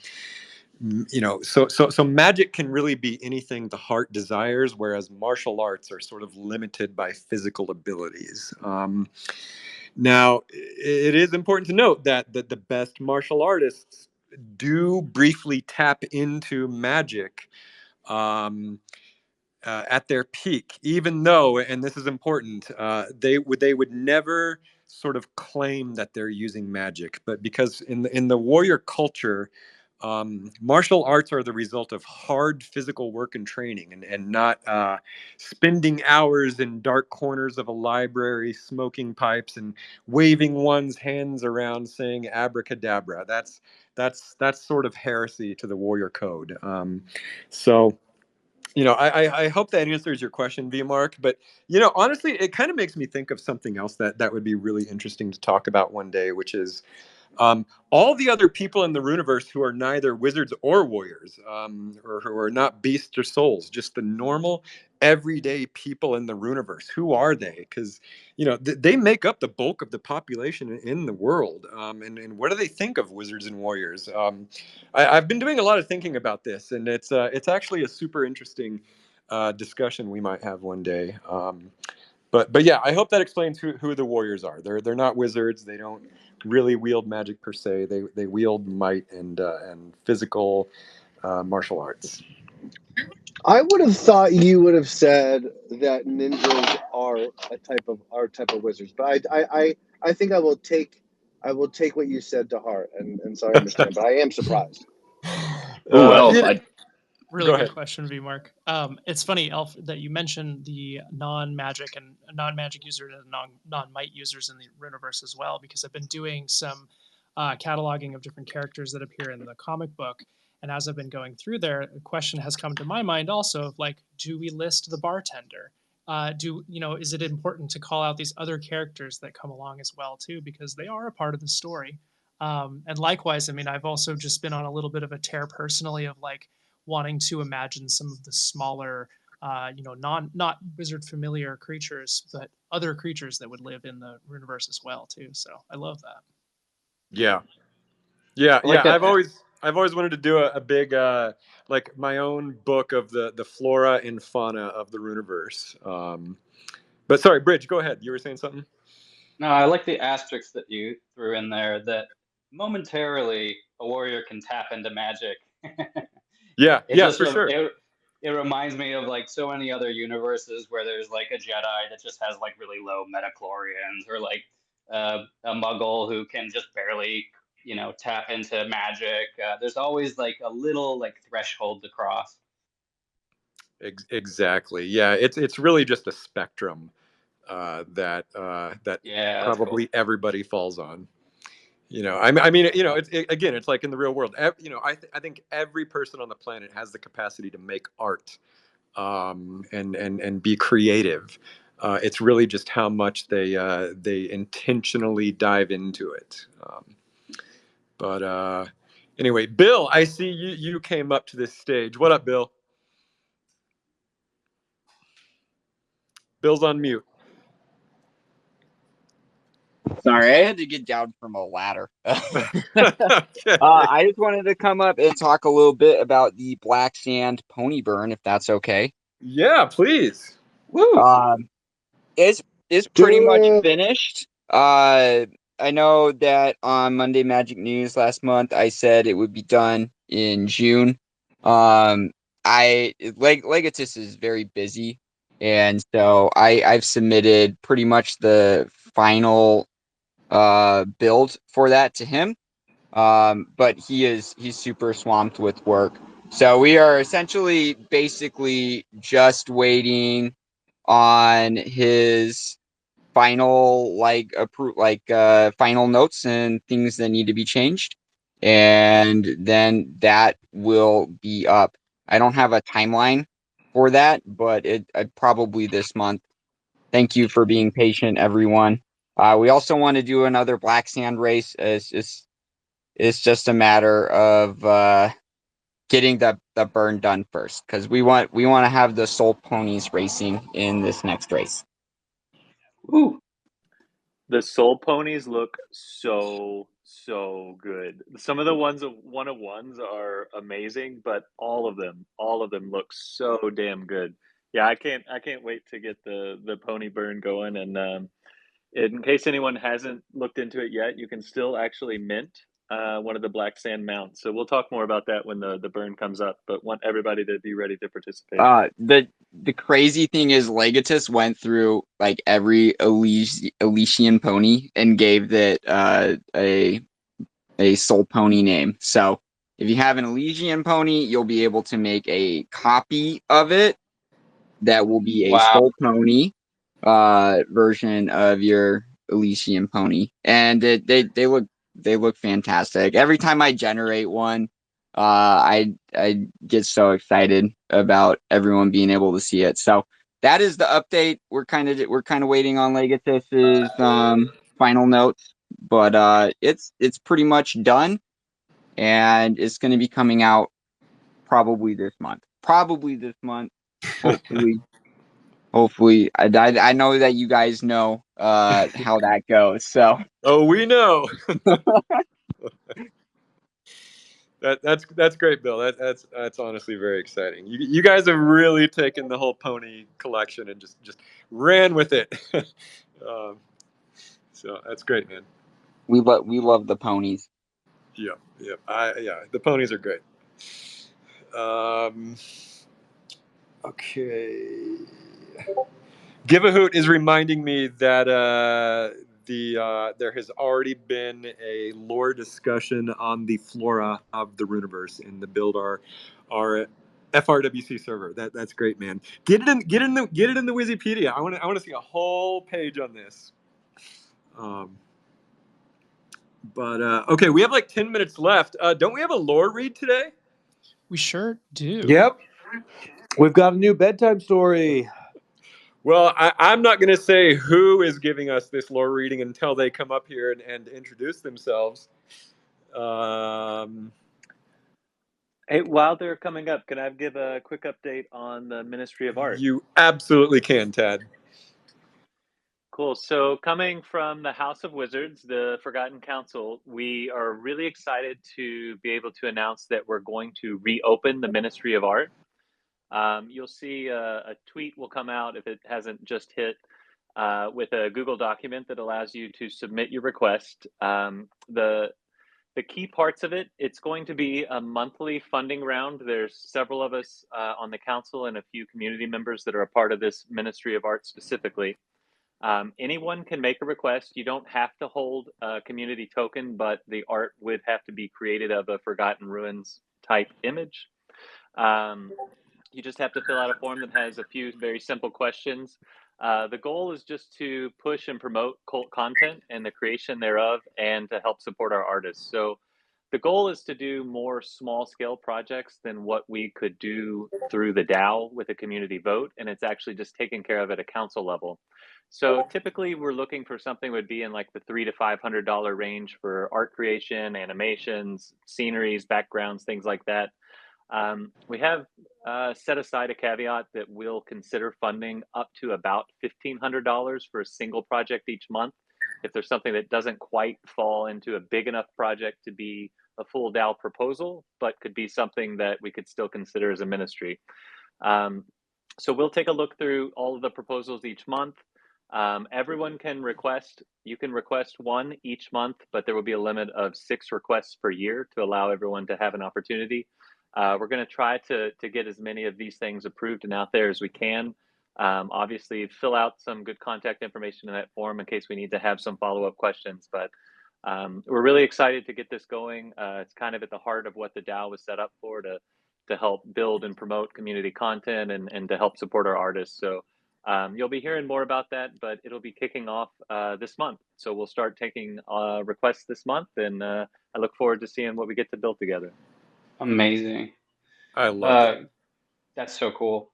magic can really be anything the heart desires, whereas martial arts are sort of limited by physical abilities. Now, it is important to note that the best martial artists do briefly tap into magic at their peak, even though, and this is important, they would never sort of claim that they're using magic, but because in the warrior culture, martial arts are the result of hard physical work and training, and not spending hours in dark corners of a library, smoking pipes and waving one's hands around saying abracadabra. That's sort of heresy to the warrior code. So. I hope that answers your question, V Mark. But honestly, it kind of makes me think of something else that would be really interesting to talk about one day, which is all the other people in the Runeverse who are neither wizards or warriors, or who are not beasts or souls, just the normal, everyday people in the Runeverse. Who are they? Because they make up the bulk of the population in the world. And what do they think of wizards and warriors? I've been doing a lot of thinking about this, and it's actually a super interesting discussion we might have one day. But yeah, I hope that explains who the warriors are. They're not wizards. They don't really wield magic per se. They wield might and physical martial arts. I would have thought you would have said that ninjas are a type of wizards, but I think I will take what you said to heart, and so I understand. But I am surprised. Ooh, Elf, Really Go good ahead. question, V Mark. It's funny, Elf, that you mentioned the non-magic user and non-might users in the Runeverse as well, because I've been doing some cataloging of different characters that appear in the comic book. And as I've been going through there, a question has come to my mind also of like, do we list the bartender? Is it important to call out these other characters that come along as well too, because they are a part of the story. And likewise, I mean, I've also just been on a little bit of a tear personally of like wanting to imagine some of the smaller, not wizard familiar creatures, but other creatures that would live in the Runeverse as well too. So I love that. Yeah. I like that. I've always wanted to do a big like my own book of the flora and fauna of the Runeverse. But sorry, Bridge, go ahead. You were saying something? No, I like the asterisk that you threw in there, that momentarily a warrior can tap into magic. Yeah, for sure. It reminds me of like so many other universes where there's like a Jedi that just has like really low metachlorians, or like a Muggle who can just barely, tap into magic. There's always like a little like threshold to cross. Exactly. Yeah, it's really just a spectrum that probably everybody falls on. I mean, again, it's like in the real world. I think every person on the planet has the capacity to make art, and be creative. It's really just how much they intentionally dive into it. But anyway, Bill, I see you came up to this stage. What up, Bill? Bill's on mute. Sorry, I had to get down from a ladder. Okay. I just wanted to come up and talk a little bit about the Black Sand Pony Burn, if that's okay. Yeah, please. Woo! It's pretty much finished. I know that on Monday Magic News last month, I said it would be done in June. Legatus is very busy, and so I've submitted pretty much the final build for that to him. But he's super swamped with work. So we are essentially basically just waiting on his final final notes and things that need to be changed, and then that will be up. I don't have a timeline for that, but it probably this month. Thank you for being patient, everyone. We also want to do another black sand race. It's just a matter of getting the burn done first, because we want to have the soul ponies racing in this next race. Woo! The soul ponies look so good. Some of the ones of one-of-ones are amazing, but all of them look so damn good. Yeah, I can't wait to get the pony burn going. And in case anyone hasn't looked into it yet, you can still actually mint one of the black sand mounts. So we'll talk more about that when the burn comes up, but want everybody to be ready to participate. The crazy thing is Legatus went through like every Elysian pony and gave it a soul pony name. So if you have an Elysian pony, you'll be able to make a copy of it that will be a Wow. soul pony version of your Elysian pony, and they look fantastic. Every time I generate one, I get so excited about everyone being able to see it. So that is the update. We're kind of waiting on Legatus's final notes, but it's pretty much done, and it's going to be coming out probably this month. Hopefully. Hopefully, I know that you guys know how that goes. So Oh, we know. That's great, Bill. That's honestly very exciting. You guys have really taken the whole pony collection and just ran with it. So that's great, man. we love the ponies. Yeah, yeah. The ponies are great. Okay. Give a Hoot is reminding me that there has already been a lore discussion on the flora of the Runeverse in the build our FRWC server. That's great, man. Get it in the Wikipedia. I want to see a whole page on this. But okay, we have like 10 minutes left. Don't we have a lore read today? We sure do. Yep. We've got a new bedtime story. Well, I'm not going to say who is giving us this lore reading until they come up here and introduce themselves. Hey, while they're coming up, can I give a quick update on the Ministry of Art? You absolutely can, Tad. Cool. So, coming from the House of Wizards, the Forgotten Council, we are really excited to be able to announce that we're going to reopen the Ministry of Art. You'll see a tweet will come out if it hasn't just hit with a Google document that allows you to submit your request. The key parts of it, it's going to be a monthly funding round. There's several of us on the council and a few community members that are a part of this Ministry of Art specifically. Anyone can make a request. You don't have to hold a community token, but the art would have to be created of a Forgotten Ruins type image. You just have to fill out a form that has a few very simple questions. The goal is just to push and promote cult content and the creation thereof, and to help support our artists. So the goal is to do more small scale projects than what we could do through the DAO with a community vote. And it's actually just taken care of at a council level. So typically we're looking for something would be in like the $300 to $500 range for art creation, animations, sceneries, backgrounds, things like that. We have set aside a caveat that we'll consider funding up to about $1,500 for a single project each month. If there's something that doesn't quite fall into a big enough project to be a full DAO proposal, but could be something that we could still consider as a ministry. So we'll take a look through all of the proposals each month. Everyone can request, you can request one each month, but there will be a limit of 6 requests per year to allow everyone to have an opportunity. We're going to try to get as many of these things approved and out there as we can. Obviously, fill out some good contact information in that form in case we need to have some follow-up questions. But we're really excited to get this going. It's kind of at the heart of what the DAO was set up for, to help build and promote community content and to help support our artists. So you'll be hearing more about that, but it'll be kicking off this month. So we'll start taking requests this month, and I look forward to seeing what we get to build together. Amazing. I love it. That's so cool.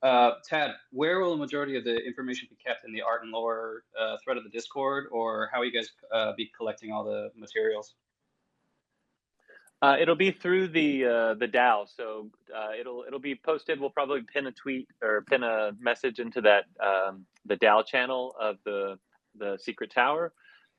Tad, where will the majority of the information be kept, in the art and lore thread of the Discord, or how will you guys be collecting all the materials? It'll be through the DAO, so it'll be posted. We'll probably pin a tweet or pin a message into that the DAO channel of the Secret Tower.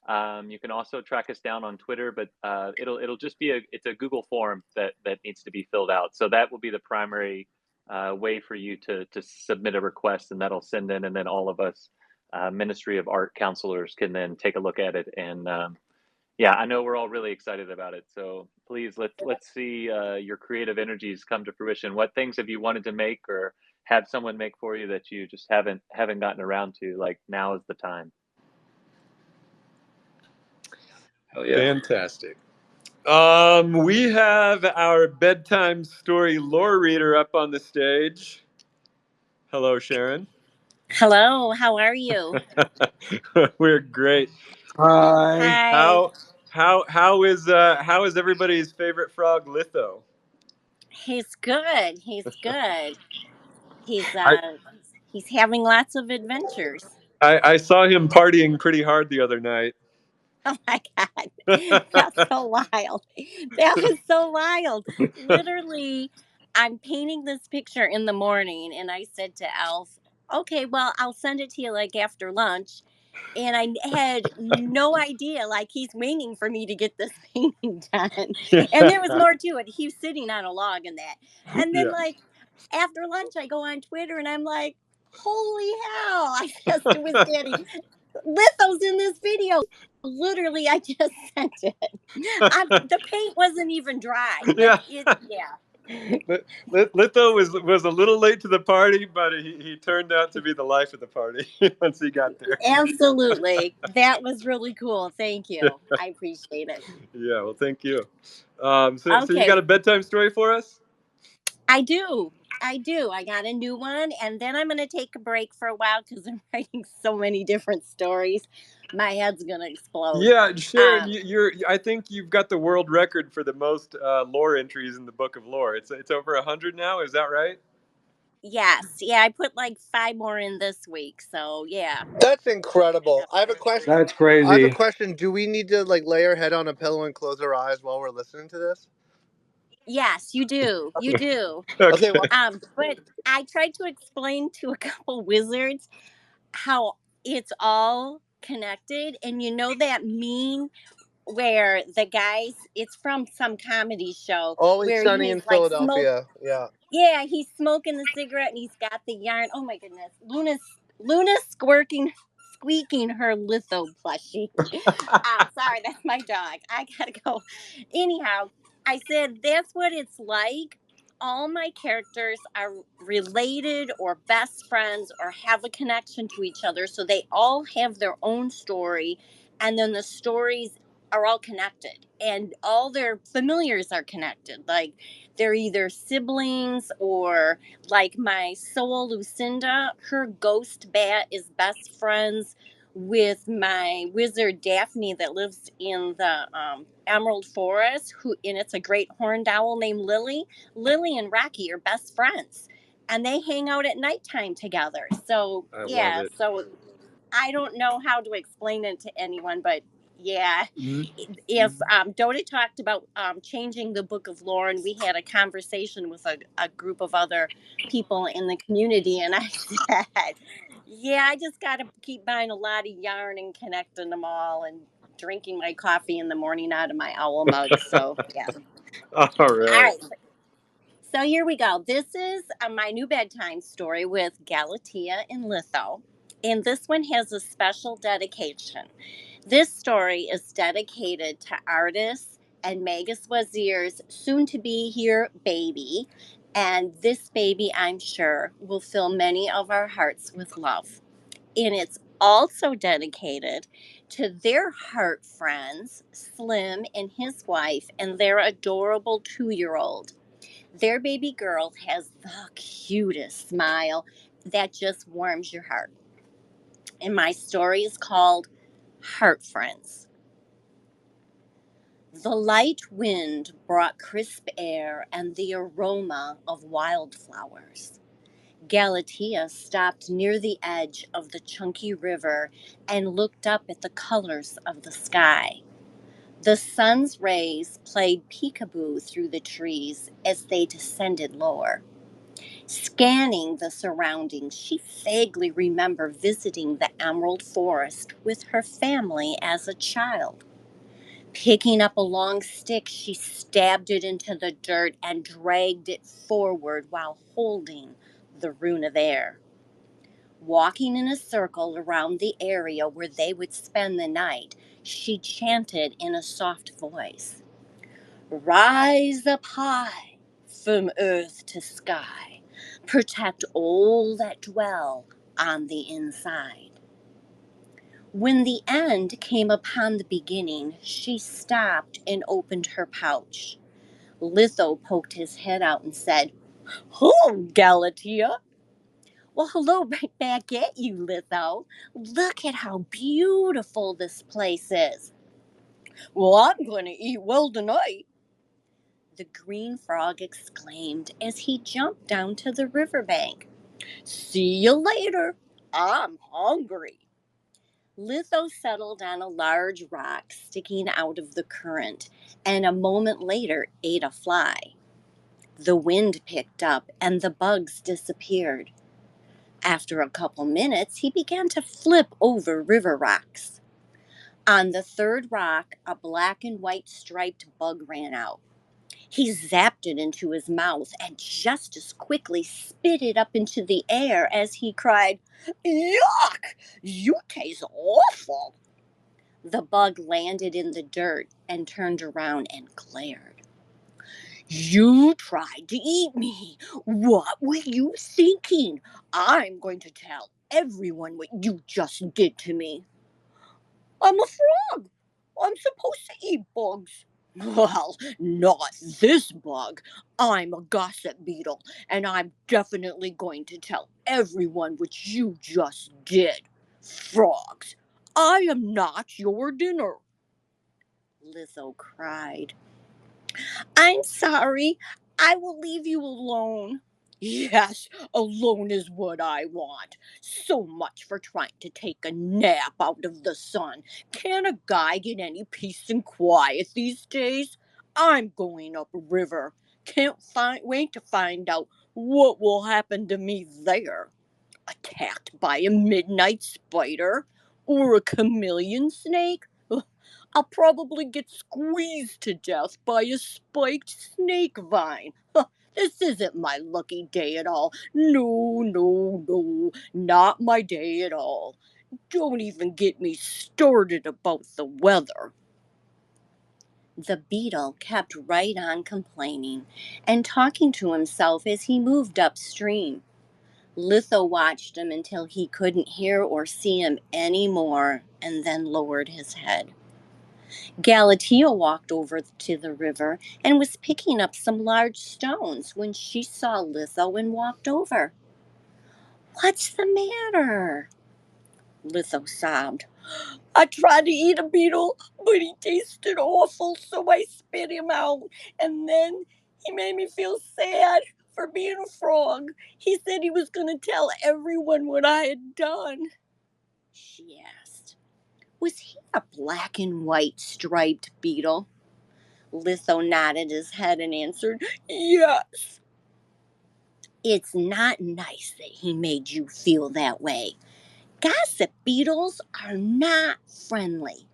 You can also track us down on Twitter, but it'll just be it's a Google form that needs to be filled out. So that will be the primary way for you to submit a request, and that'll send in, and then all of us Ministry of Art counselors can then take a look at it. And yeah, I know we're all really excited about it. So please let's see your creative energies come to fruition. What things have you wanted to make or have someone make for you that you just haven't gotten around to? Like, now is the time. Hell yeah. Fantastic. We have our bedtime story lore reader up on the stage. Hello, Sharon. Hello, how are you? We're great. Hi. How is everybody's favorite frog, Litho? He's good. He's good. He's I, he's having lots of adventures. I saw him partying pretty hard the other night. Oh my god. That's so wild. That was so wild. Literally, I'm painting this picture in the morning and I said to Elf, "Okay, well, I'll send it to you like after lunch." And I had no idea, like, he's waiting for me to get this painting done. And there was more to it. He was sitting on a log in that. And then, Yeah. like, after lunch, I go on Twitter and I'm like, holy hell. I just was getting Litho's in this video. Literally, I just sent it. The paint wasn't even dry. Like, Litho was a little late to the party, but he turned out to be the life of the party once he got there. Absolutely. That was really cool. Thank you. I appreciate it. Yeah, well, thank you. So you Okay. got a bedtime story for us? I do. I got a new one, and then I'm going to take a break for a while because I'm writing so many different stories. My head's going to explode. Yeah, Sharon, I think you've got the world record for the most lore entries in the Book of Lore. It's over 100 now. Is that right? Yes. Yeah, I put like 5 more in this week. So yeah. That's incredible. I have a question. That's crazy. I have a question. Do we need to like lay our head on a pillow and close our eyes while we're listening to this? Yes, you do. You do. Okay. Well, but I tried to explain to a couple wizards how it's all connected, and you know that meme where the guys, it's from some comedy show, Always where Sunny he's in like Philadelphia. yeah, he's smoking the cigarette and he's got the yarn. Oh my goodness, Luna's squeaking her Litho plushie. Sorry, that's my dog. I gotta go. Anyhow, I said that's what it's like. All my characters are related or best friends or have a connection to each other, so they all have their own story, and then the stories are all connected, and all their familiars are connected. Like, they're either siblings, or like my soul Lucinda, her ghost bat is best friends with my wizard Daphne that lives in the Emerald Forest, and it's a great horned owl named Lily. Lily and Rocky are best friends, and they hang out at nighttime together. So love it. so I don't know how to explain it to anyone, but yeah, if Dotta talked about changing the Book of Lore, and we had a conversation with a group of other people in the community, and I said, yeah, I just got to keep buying a lot of yarn and connecting them all and drinking my coffee in the morning out of my owl mug. So, yeah. All right. So here we go. This is my new bedtime story with Galatea and Litho. And this one has a special dedication. This story is dedicated to artists and Magus Wazir's soon to be here baby. And this baby, I'm sure, will fill many of our hearts with love. And it's also dedicated to their heart friends, Slim and his wife, and their adorable 2-year-old. Their baby girl has the cutest smile that just warms your heart. And my story is called Heart Friends. The light wind brought crisp air and the aroma of wildflowers. Galatea stopped near the edge of the chunky river and looked up at the colors of the sky. The sun's rays played peekaboo through the trees as they descended lower. Scanning the surroundings, she vaguely remembered visiting the Emerald Forest with her family as a child. Picking up a long stick, she stabbed it into the dirt and dragged it forward while holding the rune of air. Walking in a circle around the area where they would spend the night, she chanted in a soft voice, "Rise up high from earth to sky. Protect all that dwell on the inside." When the end came upon the beginning, she stopped and opened her pouch. Litho poked his head out and said, "Oh, Galatea." "Well, hello right back at you, Litho. Look at how beautiful this place is." "Well, I'm going to eat well tonight," the green frog exclaimed as he jumped down to the riverbank. "See you later. I'm hungry." Litho settled on a large rock sticking out of the current, and a moment later ate a fly. The wind picked up and the bugs disappeared. After a couple minutes, he began to flip over river rocks. On the third rock, a black and white striped bug ran out. He zapped it into his mouth and just as quickly spit it up into the air as he cried, "Yuck! You taste awful." The bug landed in the dirt and turned around and glared. "You tried to eat me. What were you thinking? I'm going to tell everyone what you just did to me." "I'm a frog. I'm supposed to eat bugs." "Well, not this bug. I'm a gossip beetle, and I'm definitely going to tell everyone what you just did. Frogs, I am not your dinner." Lizzo cried. "I'm sorry. I will leave you alone." "Yes, alone is what I want. So much for trying to take a nap out of the sun. Can a guy get any peace and quiet these days? I'm going upriver. Can't wait to find out what will happen to me there. Attacked by a midnight spider? Or a chameleon snake? I'll probably get squeezed to death by a spiked snake vine. This isn't my lucky day at all. No, no, no, not my day at all. Don't even get me started about the weather." The beetle kept right on complaining and talking to himself as he moved upstream. Litho watched him until he couldn't hear or see him anymore and then lowered his head. Galatea walked over to the river and was picking up some large stones when she saw Litho and walked over. "What's the matter?" Litho sobbed. "I tried to eat a beetle, but he tasted awful, so I spit him out. And then he made me feel sad for being a frog. He said he was going to tell everyone what I had done." She asked, "Was he a black and white striped beetle?" Litho nodded his head and answered, "Yes." "It's not nice that he made you feel that way. Gossip beetles are not friendly.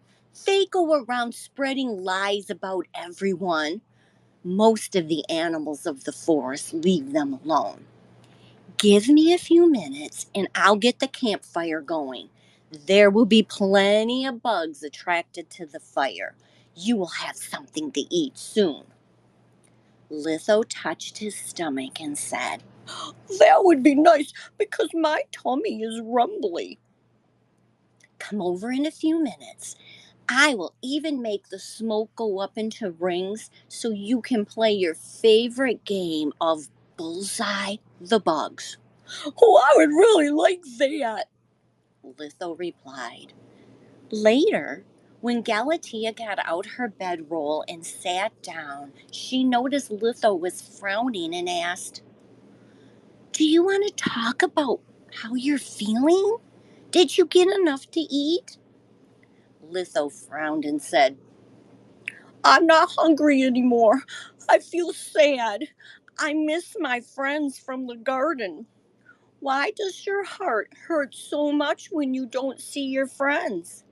They go around spreading lies about everyone. Most of the animals of the forest leave them alone. Give me a few minutes and I'll get the campfire going. There will be plenty of bugs attracted to the fire. You will have something to eat soon. Litho touched his stomach and said, That would be nice because my tummy is rumbly. Come over in a few minutes. I will even make the smoke go up into rings so you can play your favorite game of Bullseye the Bugs. Oh, I would really like that, Litho replied. Later, when Galatea got out her bedroll and sat down, she noticed Litho was frowning and asked, Do you want to talk about how you're feeling? Did you get enough to eat? Litho frowned and said, I'm not hungry anymore. I feel sad. I miss my friends from the garden. Why does your heart hurt so much when you don't see your friends?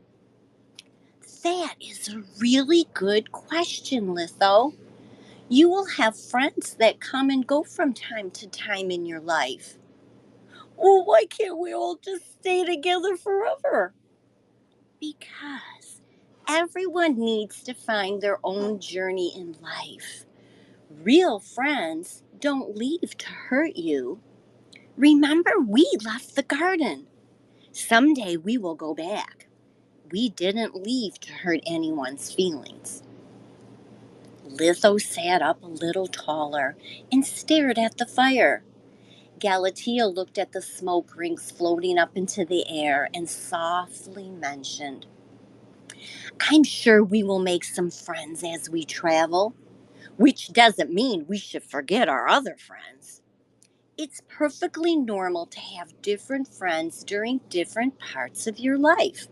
That is a really good question, Litho. You will have friends that come and go from time to time in your life. Well, why can't we all just stay together forever? Because everyone needs to find their own journey in life. Real friends don't leave to hurt you. Remember, we left the garden. Someday we will go back. We didn't leave to hurt anyone's feelings. Litho sat up a little taller and stared at the fire. Galatea looked at the smoke rings floating up into the air and softly mentioned, I'm sure we will make some friends as we travel, which doesn't mean we should forget our other friends. It's perfectly normal to have different friends during different parts of your life.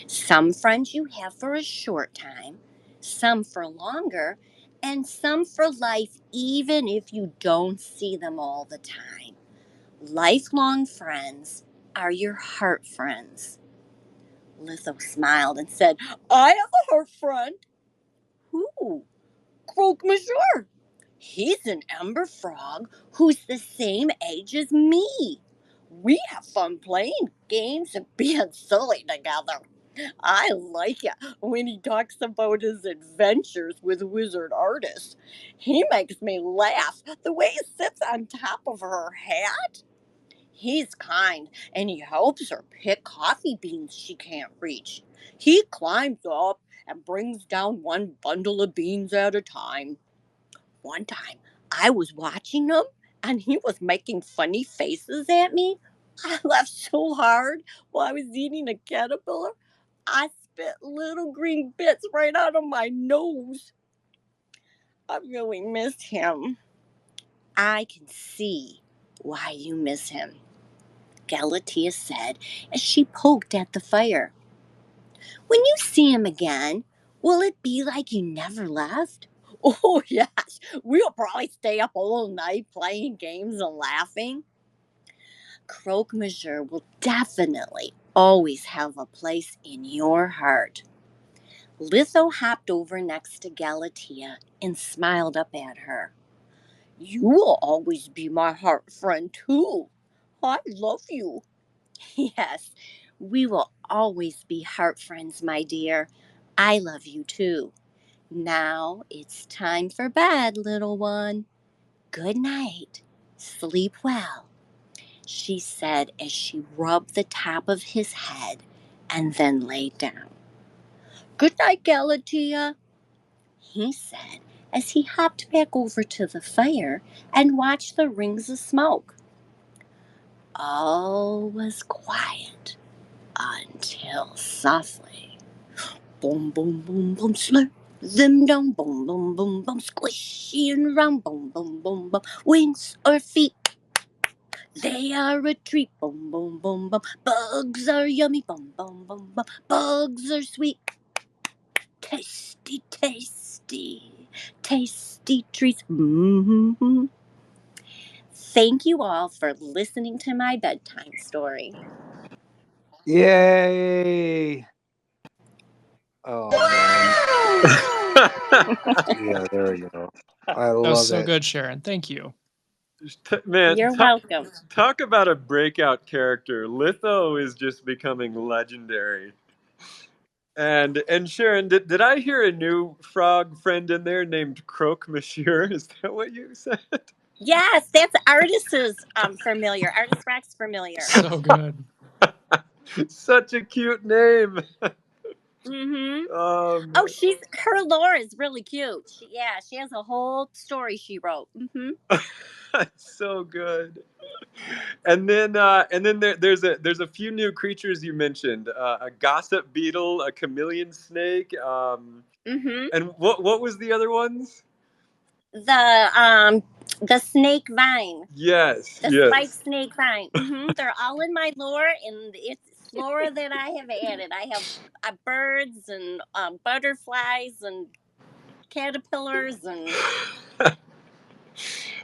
Some friends you have for a short time, some for longer, and some for life even if you don't see them all the time. Lifelong friends are your heart friends. Litho smiled and said, I have a heart friend. Who? Croak Monsieur. He's an ember frog who's the same age as me. We have fun playing games and being silly together. I like it when he talks about his adventures with wizard artists. He makes me laugh the way he sits on top of her hat. He's kind and he helps her pick coffee beans she can't reach. He climbs up and brings down one bundle of beans at a time. One time, I was watching him and he was making funny faces at me. I laughed so hard while I was eating a caterpillar. I spit little green bits right out of my nose. I really miss him. I can see why you miss him, Galatea said as she poked at the fire. When you see him again, will it be like you never left? Oh, yes. We'll probably stay up all night playing games and laughing. Croque Monsieur will definitely always have a place in your heart. Litho hopped over next to Galatea and smiled up at her. You will always be my heart friend, too. I love you. Yes, we will always be heart friends, my dear. I love you, too. Now it's time for bed, little one. Good night. Sleep well, she said as she rubbed the top of his head and then lay down. Good night, Galatea, he said as he hopped back over to the fire and watched the rings of smoke. All was quiet until softly, boom, boom, boom, boom, slurp them down, boom, boom, boom, boom, squishy and round, boom, boom, boom, boom, wings or feet. They are a treat, boom, boom, boom, boom. Bugs are yummy, boom, boom, boom, boom. Bugs are sweet, tasty, tasty, tasty treats. Mm-hmm. Thank you all for listening to my bedtime story. Yay! Oh man. Yeah, there we go. I That was love so it. good, Sharon. Thank you. Man, You're welcome. talk about a breakout character. Litho is just becoming legendary. And Sharon, did I hear a new frog friend in there named Croak Monsieur? Is that what you said? Yes, that's Artist's familiar. Artist Rock's familiar. So good. Such a cute name. Mm-hmm. Um, Oh, her lore is really cute. She has a whole story she wrote. Mm-hmm. so good. And then there's a few new creatures you mentioned. A gossip beetle, a chameleon snake. Mm-hmm. And what was the other ones? The snake vine. Yes, The spike yes. snake vine. Mm-hmm. They're all in my lore, and it's flora that I have added. I have birds and butterflies and caterpillars and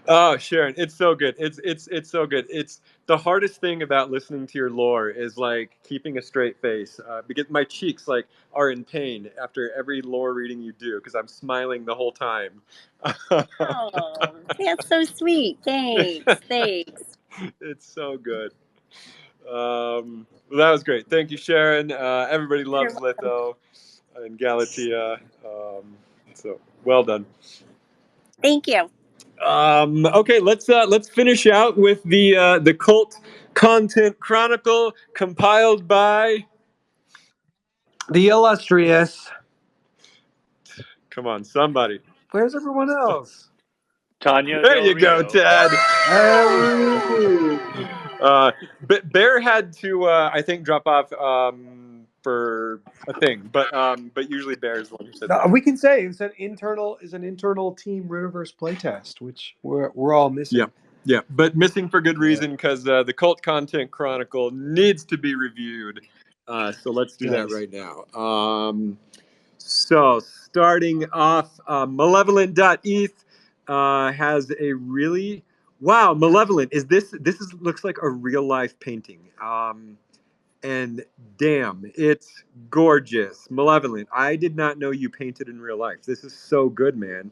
Oh, Sharon, it's so good. It's so good. It's the hardest thing about listening to your lore is like keeping a straight face because my cheeks like are in pain after every lore reading you do because I'm smiling the whole time. oh, that's so sweet. Thanks. It's so good. Well, that was great. Thank you, Sharon. Everybody You're loves welcome. Litho and Galatea. So well done. Thank you. Okay, let's finish out with the cult content chronicle compiled by. The illustrious. Come on, somebody. Where's everyone else? Tanya There Del you go, Rio. Ted. Hey. Bear had to, I think, drop off for a thing, but usually Bear is the one who says that. We can say it's an internal team Runeverse playtest, which we're all missing. Yeah, yeah, but missing for good Yeah. reason because the cult content chronicle needs to be reviewed. So let's do that Nice. right now. So starting off, malevolent.eth has a really malevolent. This is looks like a real life painting. And damn, it's gorgeous. Malevolent. I did not know you painted in real life. This is so good, man.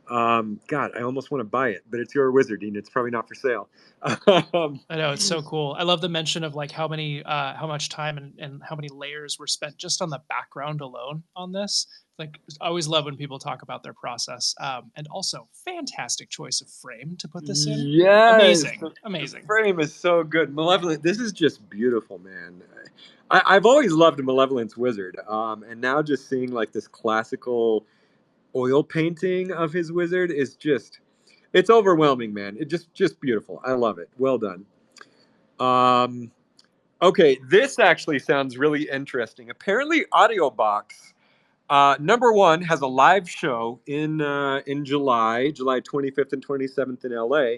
God, I almost want to buy it, but it's your wizarding. It's probably not for sale. I know, it's so cool. I love the mention of like how much time and how many layers were spent just on the background alone on this. Like, I always love when people talk about their process. And also, fantastic choice of frame to put this in. Yes, the Amazing. frame is so good. Malevolent. This is just beautiful, man. I've always loved Malevolent's wizard, and now just seeing like this classical oil painting of his wizard is it's overwhelming, man. It just beautiful. I love it. Well done. Okay, this actually sounds really interesting. Apparently, Audiobox number one has a live show in July 25th and 27th in LA,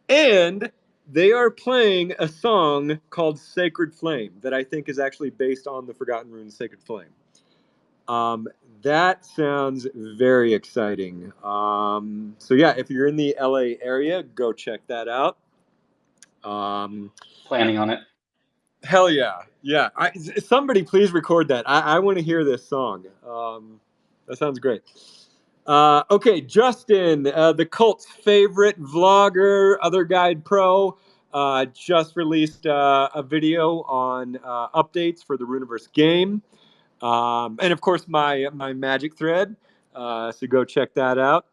and they are playing a song called Sacred Flame that I think is actually based on the Forgotten Runes Sacred Flame. That sounds very exciting. So yeah, if you're in the LA area, go check that out. Planning on it. Hell yeah, yeah. Somebody please record that. I want to hear this song. That sounds great. Okay, Justin, the cult's favorite vlogger, Other Guide Pro, just released a video on updates for the Runeverse game. And of course, my magic thread. So go check that out.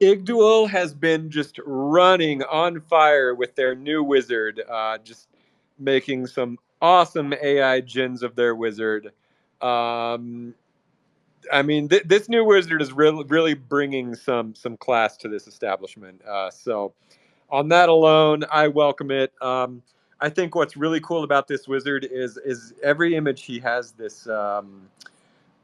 Igdual has been just running on fire with their new wizard, just making some awesome AI gens of their wizard. I mean, this new wizard is really bringing some class to this establishment. So on that alone, I welcome it. I think what's really cool about this wizard is every image he has this.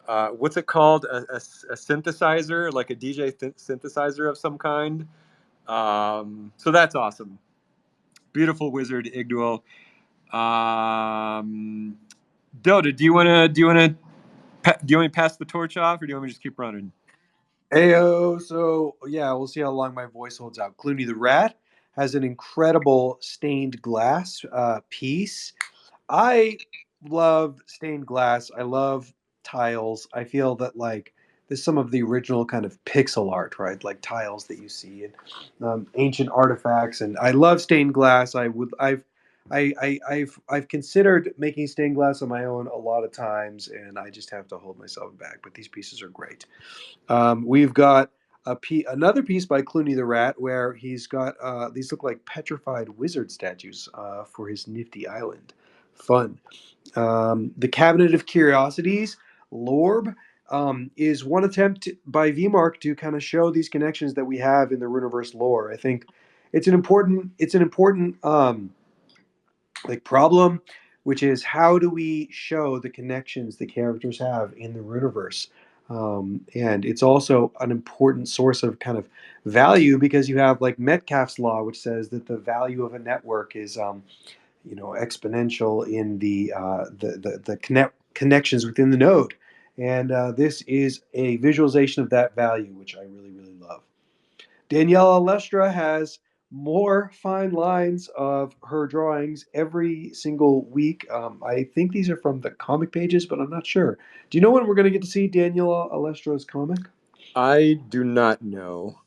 What's it called? A synthesizer, like a DJ synthesizer of some kind. So that's awesome. Beautiful wizard, Igdual. Dota, do you want to pass the torch off, or do you want me to just keep running? Heyo, so yeah, we'll see how long my voice holds out. Clooney the Rat has an incredible stained glass piece. I love stained glass. I love tiles. I feel that like some of the original kind of pixel art, right? Like tiles that you see and ancient artifacts. And I love stained glass. I've considered making stained glass on my own a lot of times, and I just have to hold myself back. But these pieces are great. We've got another piece by Clooney the Rat where he's got these look like petrified wizard statues for his nifty island. Fun. The Cabinet of Curiosities, Lorb, is one attempt by VMark to kind of show these connections that we have in the Runeverse lore. I think it's an important like problem, which is how do we show the connections the characters have in the Runeverse. And it's also an important source of kind of value because you have like Metcalfe's law, which says that the value of a network is exponential in the connections within the node. And this is a visualization of that value, which I really, really love. Daniela Lestra has more fine lines of her drawings every single week. I think these are from the comic pages, but I'm not sure. Do you know when we're going to get to see Daniela Lestra's comic? I do not know.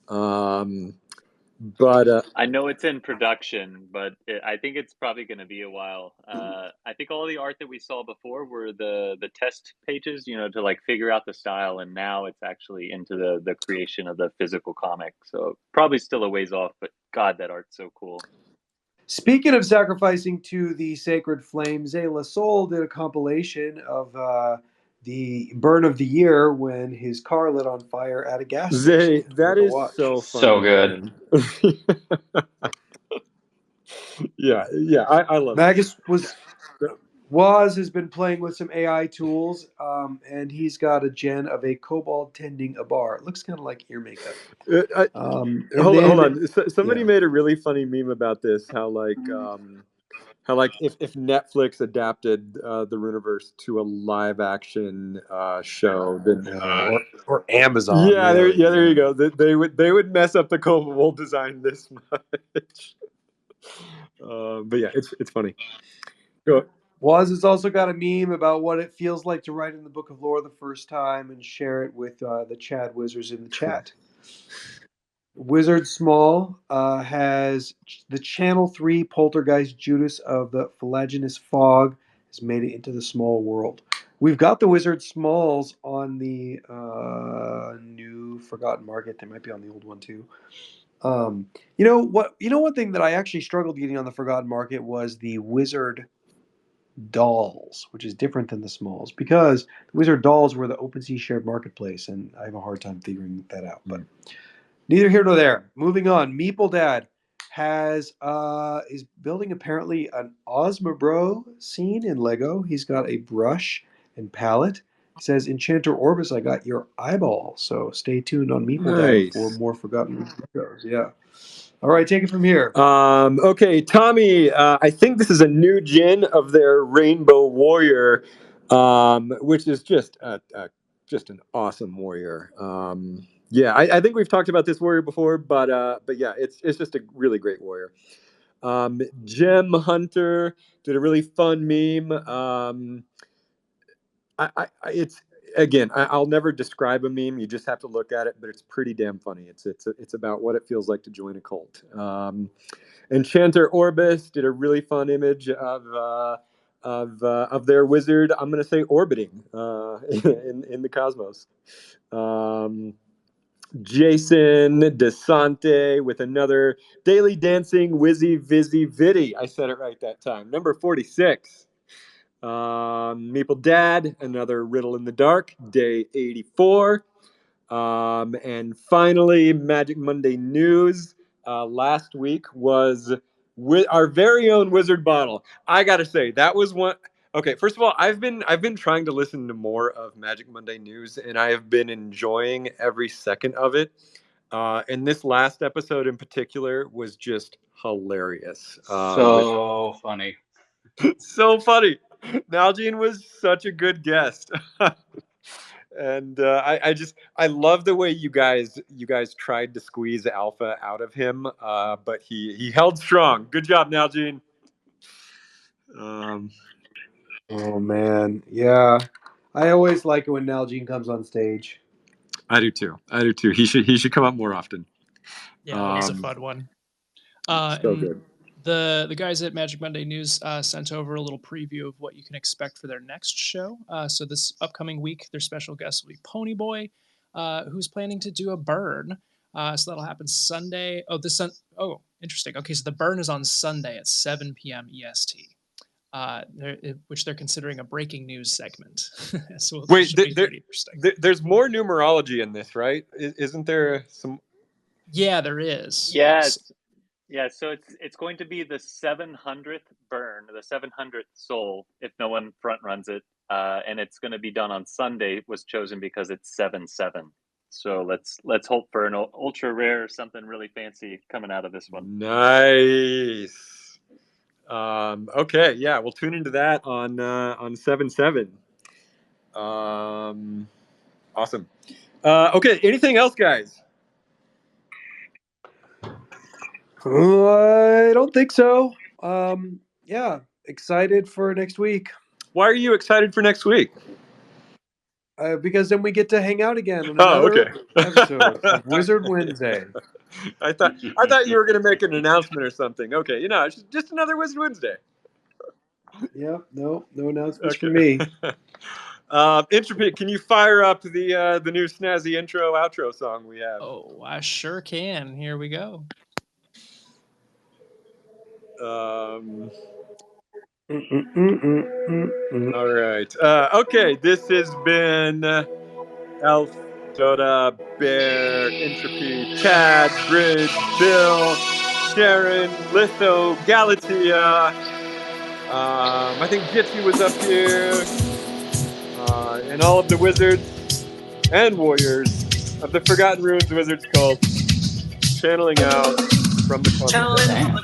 But I know it's in production, but I think it's probably going to be a while. I think all the art that we saw before were the test pages, to like figure out the style, and now it's actually into the creation of the physical comic. So probably still a ways off, but God, that art's so cool. Speaking of sacrificing to the sacred flames, Zayla Soul did a compilation of the burn of the year when his car lit on fire at a gas station. that Worth a is watch. so So funny, good. man. Yeah, I love Magus that. Waz has been playing with some AI tools, and he's got a gen of a kobold tending a bar. It looks kind of like ear makeup. And Hold then, on. Somebody yeah. made a really funny meme about this. How like if Netflix adapted the Runeverse to a live action show, then Or Amazon, really. there you go. They would mess up the Kobold design this much. But yeah, it's funny. Go. Waz has also got a meme about what it feels like to write in the Book of Lore the first time and share it with the Chad Wizards in the chat. Wizard Small has the Channel 3 Poltergeist Judas of the Phalaginous Fog has made it into the small world. We've got the Wizard Smalls on the new Forgotten Market. They might be on the old one too. One thing that I actually struggled getting on the Forgotten Market was the Wizard Dolls, which is different than the Smalls because the Wizard Dolls were the OpenSea shared marketplace, and I have a hard time figuring that out. But neither here nor there. Moving on. Meeple Dad is building apparently an Ozma Bro scene in Lego. He's got a brush and palette. He says, Enchanter Orbis, I got your eyeball. So stay tuned on Meeple Dad for Nice. more Forgotten Legos. Yeah. All right, take it from here. Okay, Tommy. I think this is a new gen of their Rainbow Warrior, which is just an awesome warrior. Yeah, I think we've talked about this warrior before, but yeah, it's just a really great warrior. Gem Hunter did a really fun meme. It's again, I'll never describe a meme. You just have to look at it, but it's pretty damn funny. It's about what it feels like to join a cult. Enchanter Orbis did a really fun image of their wizard. I'm gonna say orbiting in the cosmos. Jason DeSante with another daily dancing Wizzy Vizzy Viddy. I said it right that time. Number 46. Meeple Dad, another Riddle in the Dark, day 84. And finally, Magic Monday News. Last week was with our very own Wizard Bottle. I gotta say, that was one. Okay, first of all, I've been trying to listen to more of Magic Monday News, and I have been enjoying every second of it. And this last episode in particular was just hilarious. So funny. So funny. Nalgene was such a good guest. And I love the way you guys tried to squeeze alpha out of him, but he held strong. Good job, Nalgene. Oh man, yeah. I always like it when Nalgene comes on stage. I do too. He should come up more often. Yeah, that was a fun one. So And good. the guys at Magic Monday News sent over a little preview of what you can expect for their next show. So this upcoming week, their special guest will be Ponyboy, who's planning to do a burn. So that'll happen Sunday. Oh, interesting. Okay, so the burn is on Sunday at 7 p.m. EST. Which they're considering a breaking news segment. So Wait, should be pretty interesting. There's more numerology in this, right? Isn't there some? Yeah, there is. Yes. Yeah, so it's going to be the 700th burn, the 700th soul, if no one front runs it, and it's going to be done on Sunday. It was chosen because it's 7/7. So let's hope for an ultra rare, something really fancy coming out of this one. Nice. Okay, yeah, we'll tune into that on 7/7. Awesome. Okay, anything else, guys? I don't think so. Yeah, excited for next week. Why are you excited for next week? Because then we get to hang out again on another episode of Wizard Wednesday. I thought you were going to make an announcement or something. Okay, it's just another Wizard Wednesday. Yeah, no announcements from me. Entropy, can you fire up the new snazzy intro outro song we have? Oh, I sure can. Here we go. All right. Okay, this has been Elf, Dotta, Bear, Entropy, Tad, Bridge, Bill, Sharon, Litho, Galatea. I think Jitsi was up here. And all of the wizards and warriors of the Forgotten Runes Wizards cult channeling out from the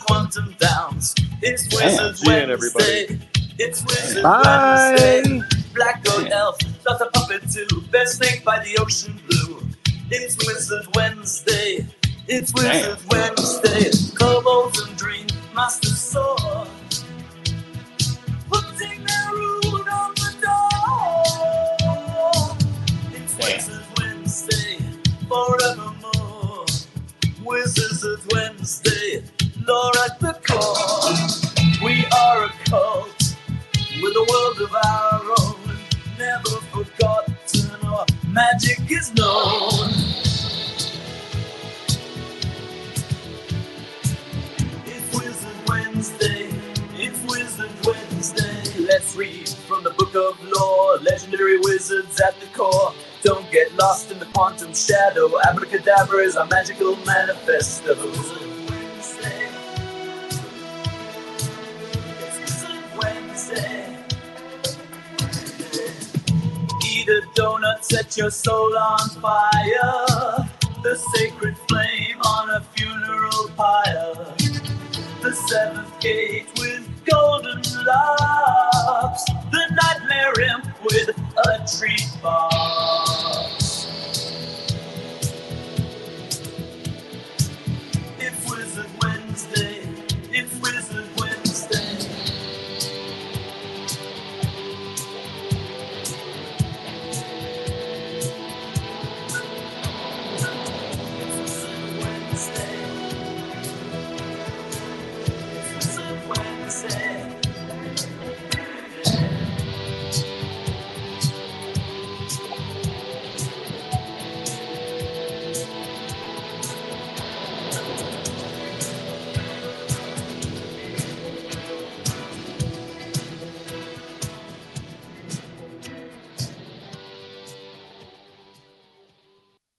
Quantum Downs. It's Wizards Wednesday. Everybody. It's Wizards Bye. Wednesday. Black Goat Elf, Dotta Puppet 2, Bearsnake by the ocean blue. It's Wizards Wednesday. It's Wizards Wednesday. Kobolds and Dream Master Sword. Putting their rune on the door. It's Wizards Wednesday. Forevermore. Wizards Wednesday. Lore at the core. We are a cult with a world of our own, never forgotten or magic is known. It's Wizard Wednesday, it's Wizard Wednesday. Let's read from the book of lore, legendary wizards at the core. Don't get lost in the quantum shadow, abracadabra is our magical manifesto. Wednesday. Eat a donut, set your soul on fire. The sacred flame on a funeral pyre. The seventh gate with golden locks. The nightmare imp with a treat box.